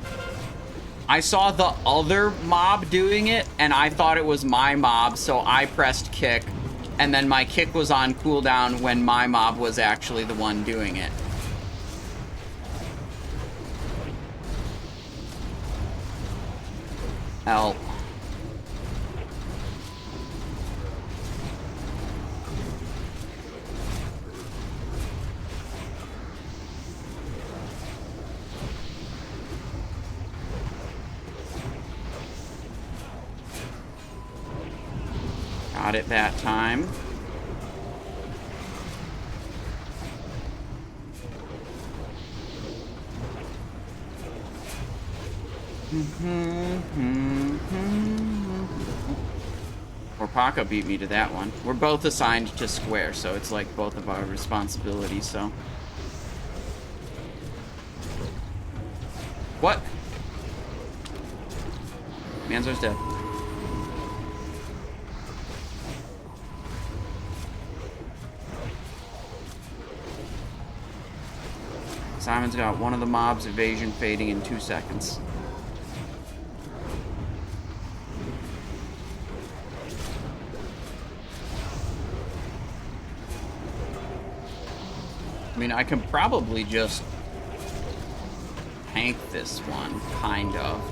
I saw the other mob doing it, and I thought it was my mob, so I pressed kick. and then my kick was on cooldown when my mob was actually the one doing it. Hell. Got it that time. Orpaka beat me to that one. We're both assigned to square, so it's like both of our responsibilities, so. What? Manzar's dead. Simon's got one of the mobs evasion fading in 2 seconds. I mean, I can probably just tank this one, kind of.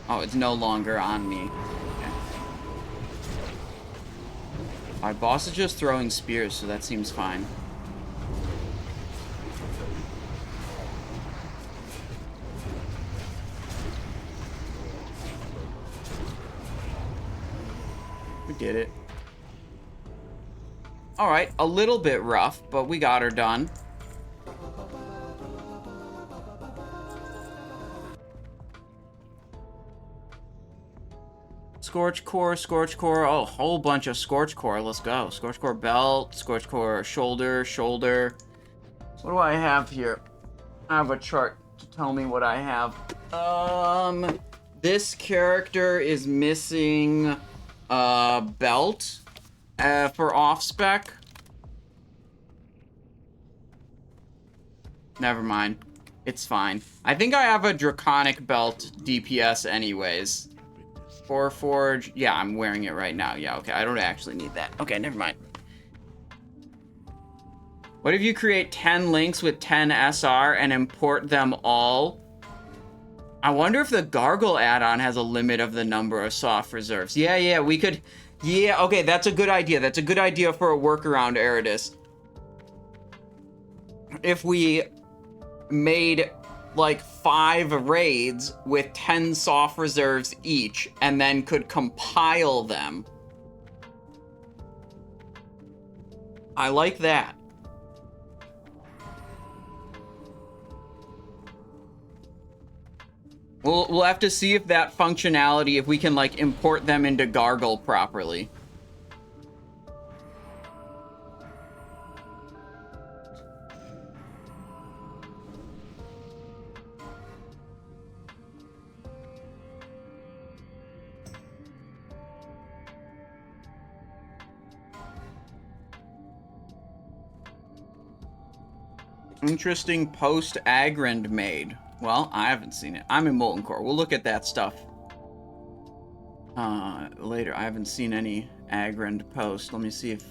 Oh, it's no longer on me. Okay. My boss is just throwing spears, so that seems fine. We did it. Alright, a little bit rough, but we got her done. Scorch Core, oh, a whole bunch of Scorch Core, let's go. Scorch Core belt, Scorch Core shoulder. What do I have here? I have a chart to tell me what I have. This character is missing a belt for off-spec. Never mind. It's fine. I think I have a Draconic belt DPS anyways. Forge. Yeah, I'm wearing it right now. Yeah, okay. I don't actually need that. Okay, never mind. What if you create 10 links with 10 SR and import them all? I wonder if the Gargle add-on has a limit of the number of soft reserves. Yeah, we could... Yeah, okay, that's a good idea. That's a good idea for a workaround, Eridus. If we made like 5 raids with 10 soft reserves each and then could compile them. I like that. We'll have to see if that functionality, if we can like import them into Gargle properly. Interesting post Agrand made. Well, I haven't seen it. I'm in Molten Core. We'll look at that stuff later. I haven't seen any Agrand post. Let me see if...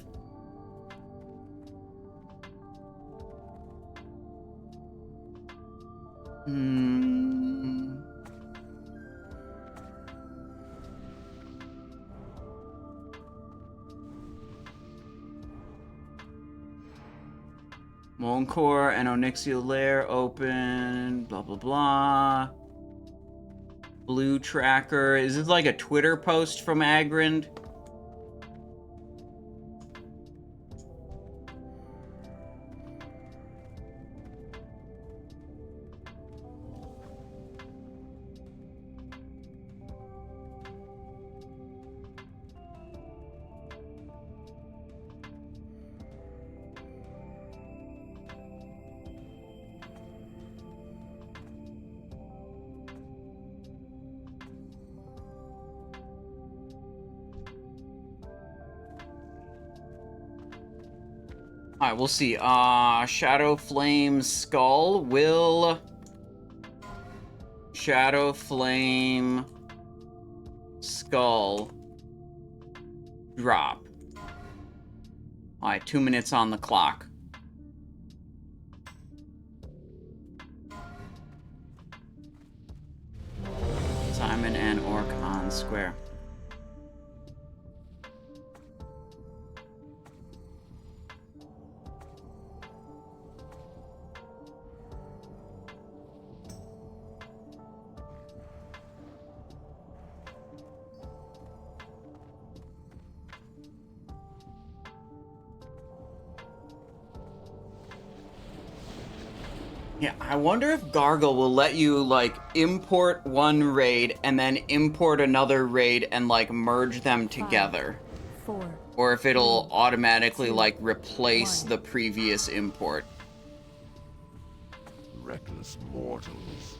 Molten Core and Onyxia Lair open, blah, blah, blah. Blue Tracker. Is this like a Twitter post from Agrand? Alright, we'll see. Shadow Flame Skull will Shadow Flame Skull drop. Alright, 2 minutes on the clock. Simon and Orc on square. Yeah, I wonder if Gargle will let you, like, import one raid and then import another raid and, like, merge them together. 4, Or if it'll 3, automatically, 2, like, replace 1. the previous import. Reckless mortals.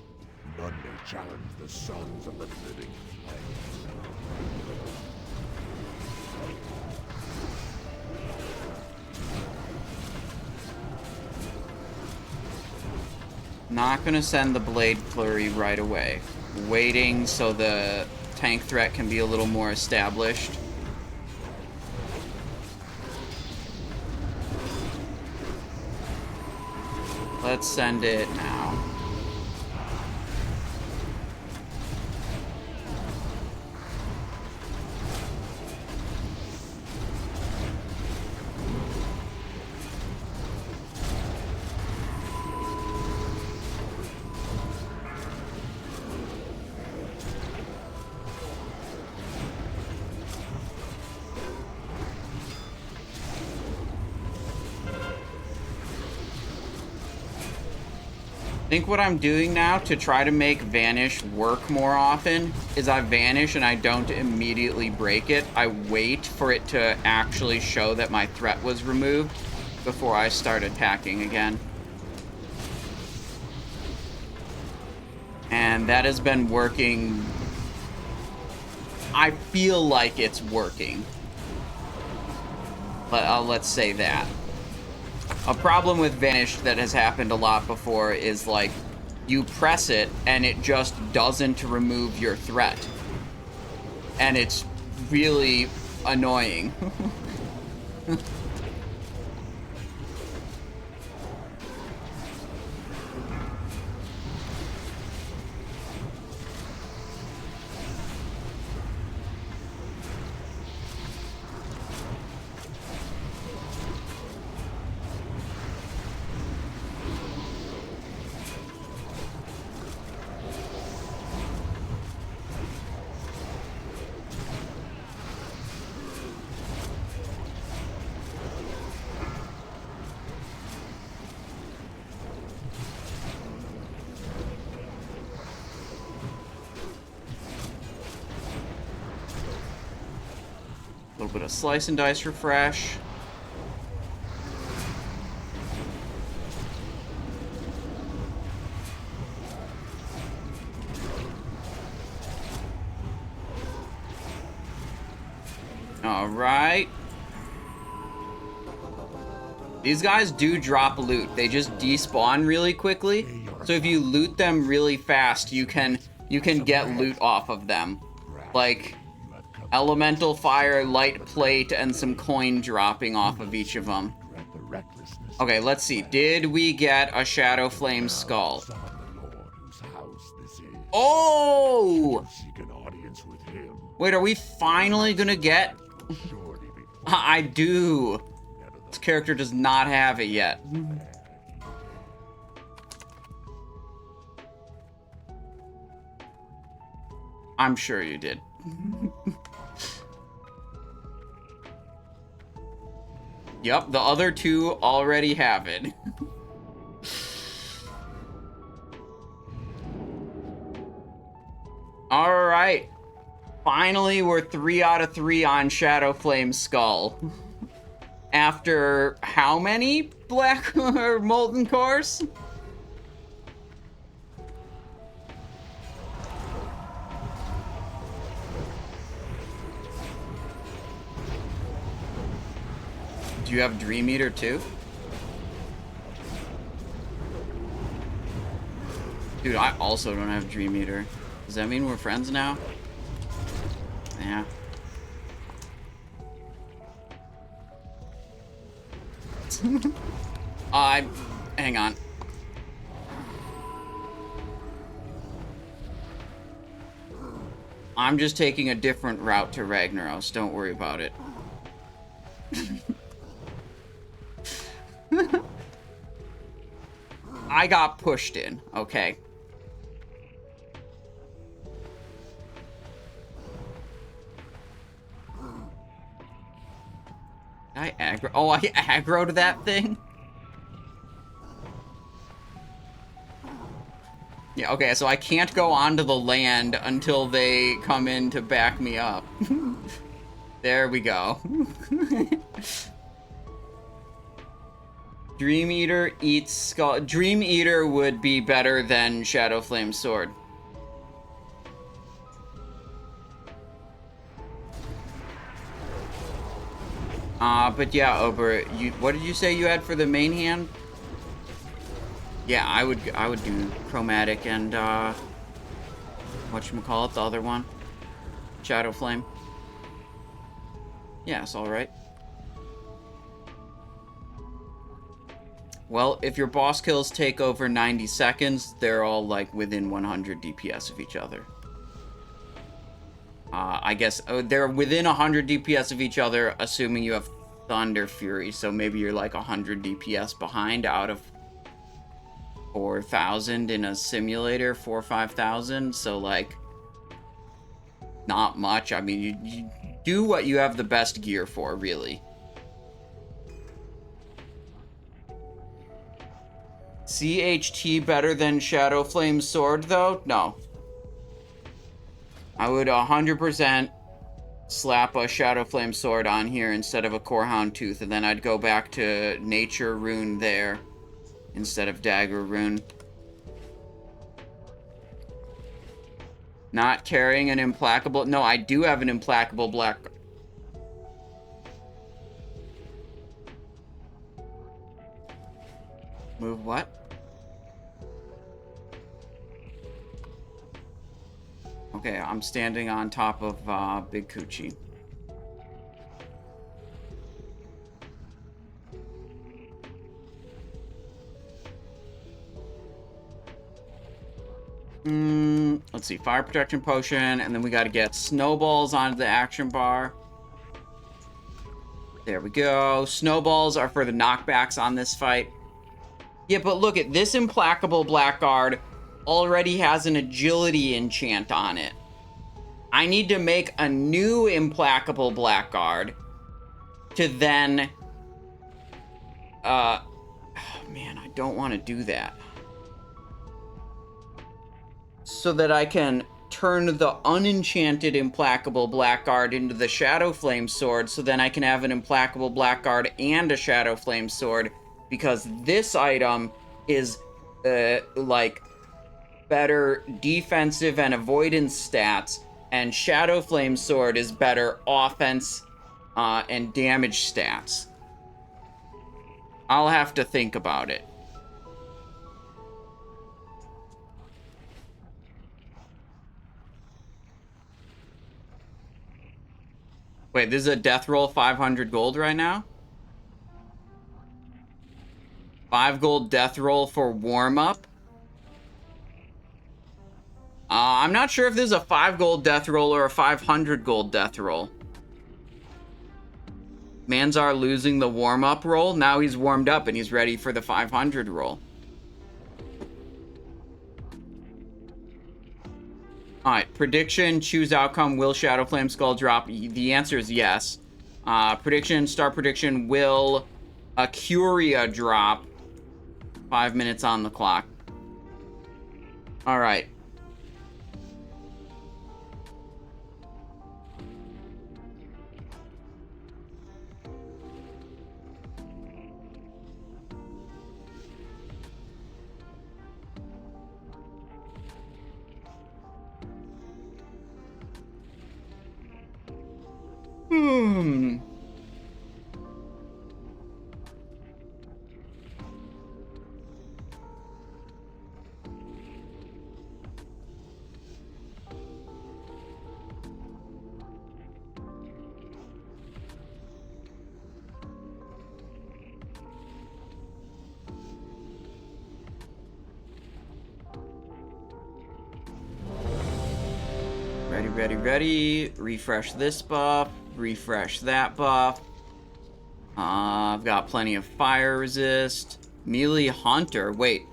None may challenge the sons of the living flame. Not gonna send the Blade Flurry right away. Waiting so the tank threat can be a little more established. Let's send it now. I think what I'm doing now to try to make Vanish work more often is I Vanish and I don't immediately break it. I wait for it to actually show that my threat was removed before I start attacking again. And that has been working. I feel like it's working. But let's say that. A problem with Vanish that has happened a lot before is, like, you press it and it just doesn't remove your threat. And it's really annoying. A little bit of slice and dice refresh. All right. These guys do drop loot. They just despawn really quickly. So if you loot them really fast, you can get loot off of them. Like elemental fire, light plate, and some coin dropping off of each of them. Okay, let's see. Did we get a Shadow Flame Skull? Oh! Wait, are we finally gonna get... I do. This character does not have it yet. I'm sure you did. Yep, the other two already have it. Alright. Finally, we're 3 out of 3 on Shadow Flame Skull. After how many black or molten cores? Do you have Dream Eater too? Dude, I also don't have Dream Eater. Does that mean we're friends now? Yeah. Hang on. I'm just taking a different route to Ragnaros. Don't worry about it. I got pushed in, okay. I aggro. Oh, I aggroed that thing? Yeah, okay, so I can't go onto the land until they come in to back me up. There we go. Dream Eater eats skull. Dream Eater would be better than Shadow Flame Sword. But yeah, Ober, what did you say you had for the main hand? Yeah, I would do Chromatic and whatchamacallit, the other one? Shadow Flame. Yeah, it's alright. Well, if your boss kills take over 90 seconds, they're all like within 100 DPS of each other. I guess they're within 100 DPS of each other, assuming you have Thunderfury, so maybe you're like 100 DPS behind out of 4,000 in a simulator, 4,000 or 5,000, so like not much. I mean, you do what you have the best gear for, really. CHT better than Shadow Flame Sword, though? No. I would 100% slap a Shadow Flame Sword on here instead of a Corehound Tooth, and then I'd go back to Nature Rune there instead of Dagger Rune. Not carrying an implacable... No, I do have an implacable black... Move what? Okay, I'm standing on top of Big Coochie. Let's see, fire protection potion, and then we gotta get snowballs onto the action bar. There we go. Snowballs are for the knockbacks on this fight. Yeah, but look at this implacable blackguard already has an agility enchant on it. I need to make a new implacable blackguard to then oh, man, I don't want to do that. So that I can turn the unenchanted implacable blackguard into the Shadow Flame Sword, so then I can have an implacable blackguard and a Shadow Flame Sword, because this item is like better defensive and avoidance stats, and Shadow Flame Sword is better offense and damage stats. I'll have to think about it. Wait, this is a death roll 500 gold right now? 5 gold death roll for warm-up? I'm not sure if this is a 5 gold death roll or a 500 gold death roll. Manzar losing the warm-up roll. Now he's warmed up and he's ready for the 500 roll. Alright, prediction, choose outcome, will Shadow Flame Skull drop? The answer is yes. Prediction, start prediction, will a Curia drop? 5 minutes on the clock. Alright. Ready, ready, ready. Refresh this buff. Refresh that buff. I've got plenty of fire resist. Melee Hunter. Wait.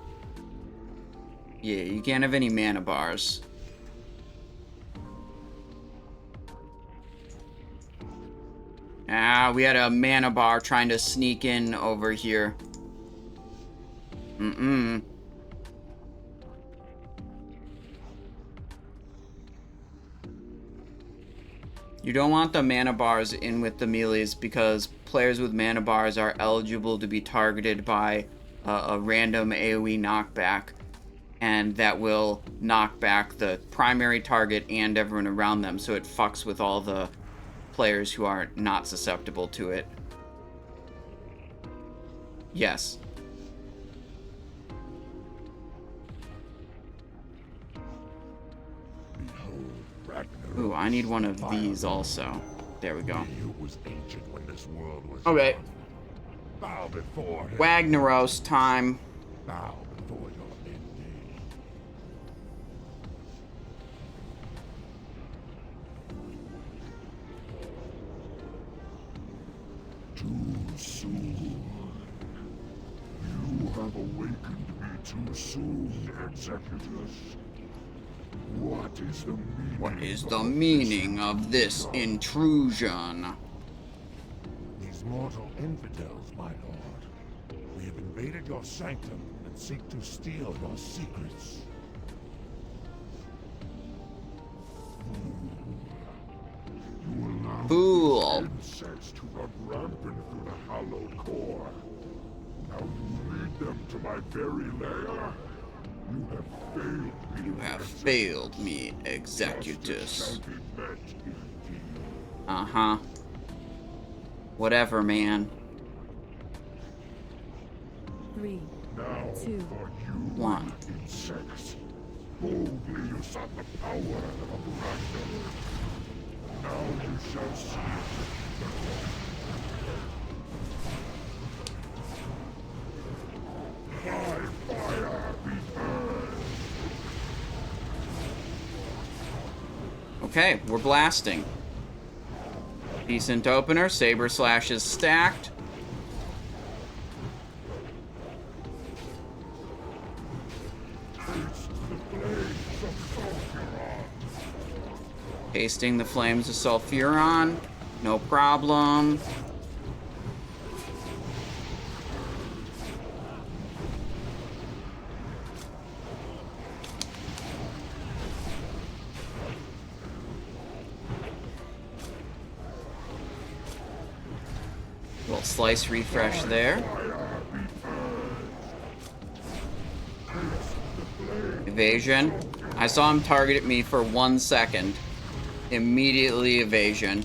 Yeah, you can't have any mana bars. Ah, we had a mana bar trying to sneak in over here. Mm-mm. You don't want the mana bars in with the melees because players with mana bars are eligible to be targeted by a random AoE knockback, and that will knock back the primary target and everyone around them, so it fucks with all the players who are not susceptible to it. Yes. Ooh, I need one of these also. There we go. Was ancient when this world was Okay. bow before him. Ragnaros time. Bow before your ending. Too soon. You have awakened me too soon, Executus. What is the meaning? What is the meaning of this intrusion? These mortal infidels, my lord. We have invaded your sanctum and seek to steal your secrets. You allow Fool. insects to run rampant through the hallowed core. Now you lead them to my very lair. You have failed me. You have failed me, Executus. Shall be met indeed. Uh-huh. Whatever, man. 3, Now 2, for you, 1. insects. Boldly you sought the power of Ragnaros. Now you shall see it. My fire be burned. Okay, we're blasting. Decent opener. Saber slash is stacked. Tasting the flames of Sulfuron. No problem. Little slice refresh there. Evasion. I saw him target at me for 1 second. Immediately evasion.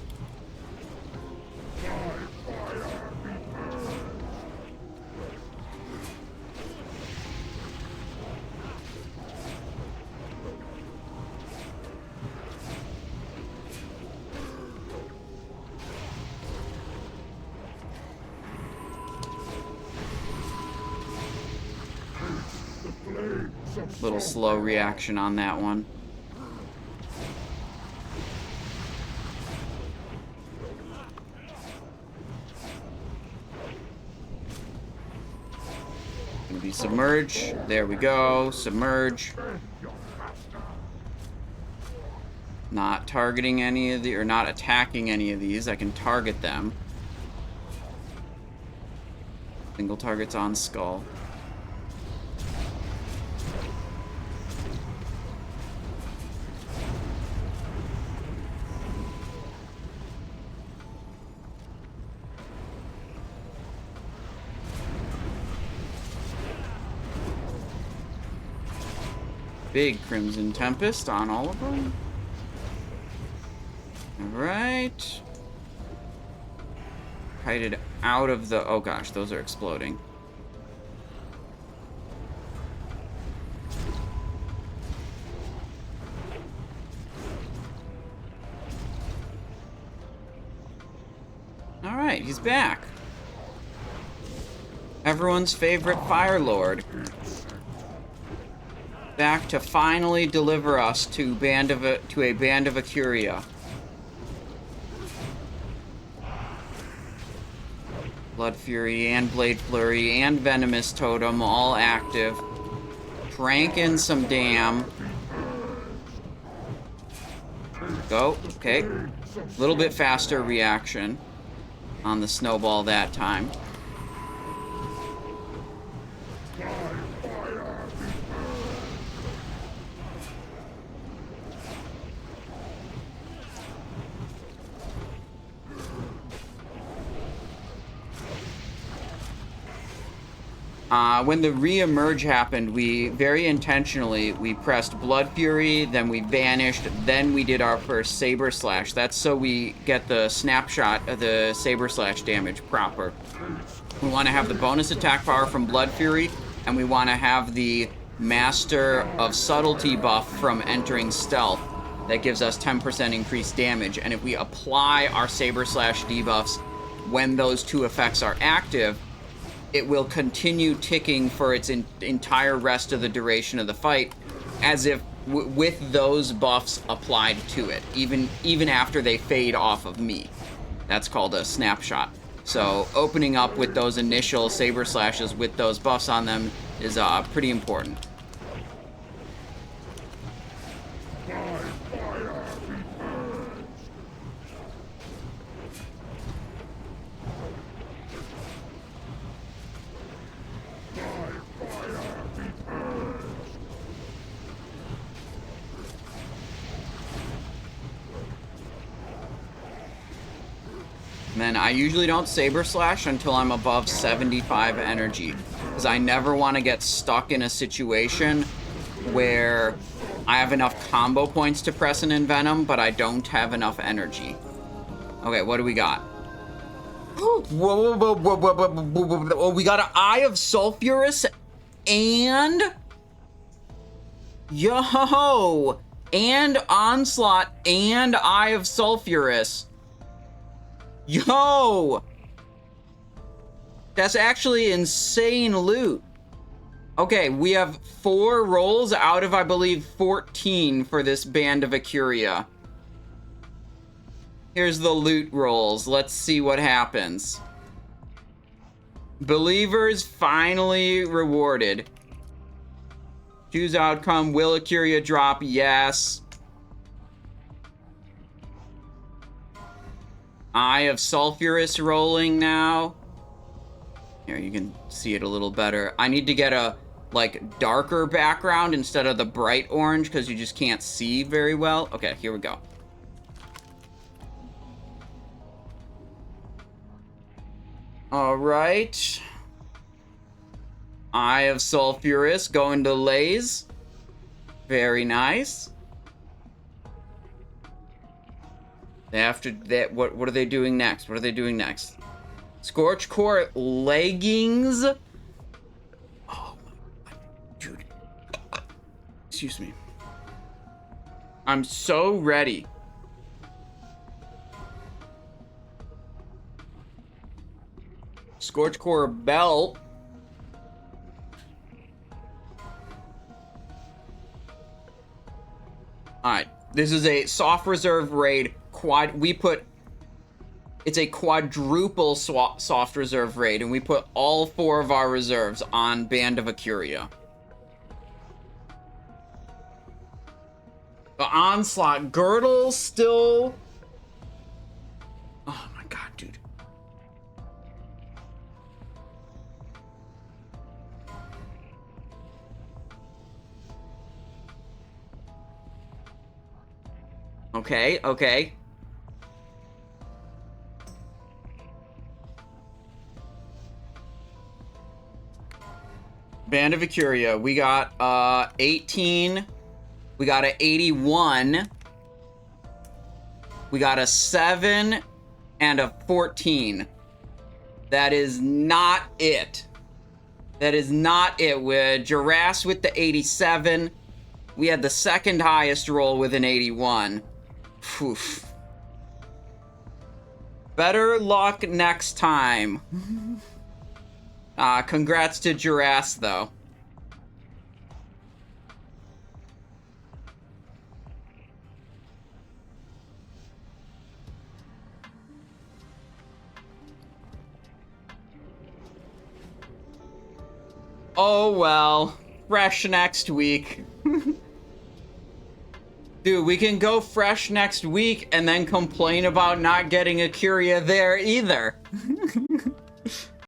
Little slow reaction on that one. Gonna be submerge. There we go. Submerge. Not targeting any of the, or not attacking any of these. I can target them. Single targets on skull. Big Crimson Tempest on all of them. Alright. Kited out of the... Oh gosh, those are exploding. Alright, he's back. Everyone's favorite Fire Lord. back to finally deliver us to a band of Acuria. Blood Fury and Blade Flurry and Venomous Totem all active. Crank in some dam. Go. Okay. A little bit faster reaction on the snowball that time. When the re-emerge happened, we very intentionally, we pressed Blood Fury, then we vanished, then we did our first Saber Slash. That's so we get the snapshot of the Saber Slash damage proper. We want to have the bonus attack power from Blood Fury, and we want to have the Master of Subtlety buff from entering Stealth. That gives us 10% increased damage, and if we apply our Saber Slash debuffs when those two effects are active, it will continue ticking for its entire rest of the duration of the fight, as if with those buffs applied to it, even after they fade off of me. That's called a snapshot. So opening up with those initial Saber Slashes with those buffs on them is pretty important. And then I usually don't Saber Slash until I'm above 75 energy, because I never want to get stuck in a situation where I have enough combo points to press an Envenom, but I don't have enough energy. Okay, what do we got? Whoa, whoa, whoa, whoa, whoa, whoa, whoa, whoa. Oh, we got an Eye of Sulfuron and... Yo! And Onslaught and Eye of Sulfuron. Yo! That's actually insane loot. Okay, we have 4 rolls out of, I believe, 14 for this Band of Acuria. Here's the loot rolls. Let's see what happens. Believers finally rewarded. Choose outcome. Will Acuria drop? Yes. Eye of Sulfuron rolling now. Here, you can see it a little better. I need to get a, like, darker background instead of the bright orange, because you just can't see very well. Okay, here we go. Alright. Eye of Sulfuron going to Laze. Very nice. After that, what are they doing next? What are they doing next? Scorch Core leggings. Oh my, dude. Excuse me. I'm so ready. Scorch Core belt. Alright, this is a soft reserve raid. It's a quadruple soft reserve raid, and we put all 4 of our reserves on Band of Acuria. The Onslaught Girdle still... Oh my god, dude. Okay, okay. Band of Acuria, we got 18, we got an 81, we got a 7, and a 14. That is not it. That is not it. With Girass with the 87, we had the second highest roll with an 81. Oof. Better luck next time. Congrats to Girass, though. Oh well. Fresh next week. Dude, we can go fresh next week and then complain about not getting a Curia there either.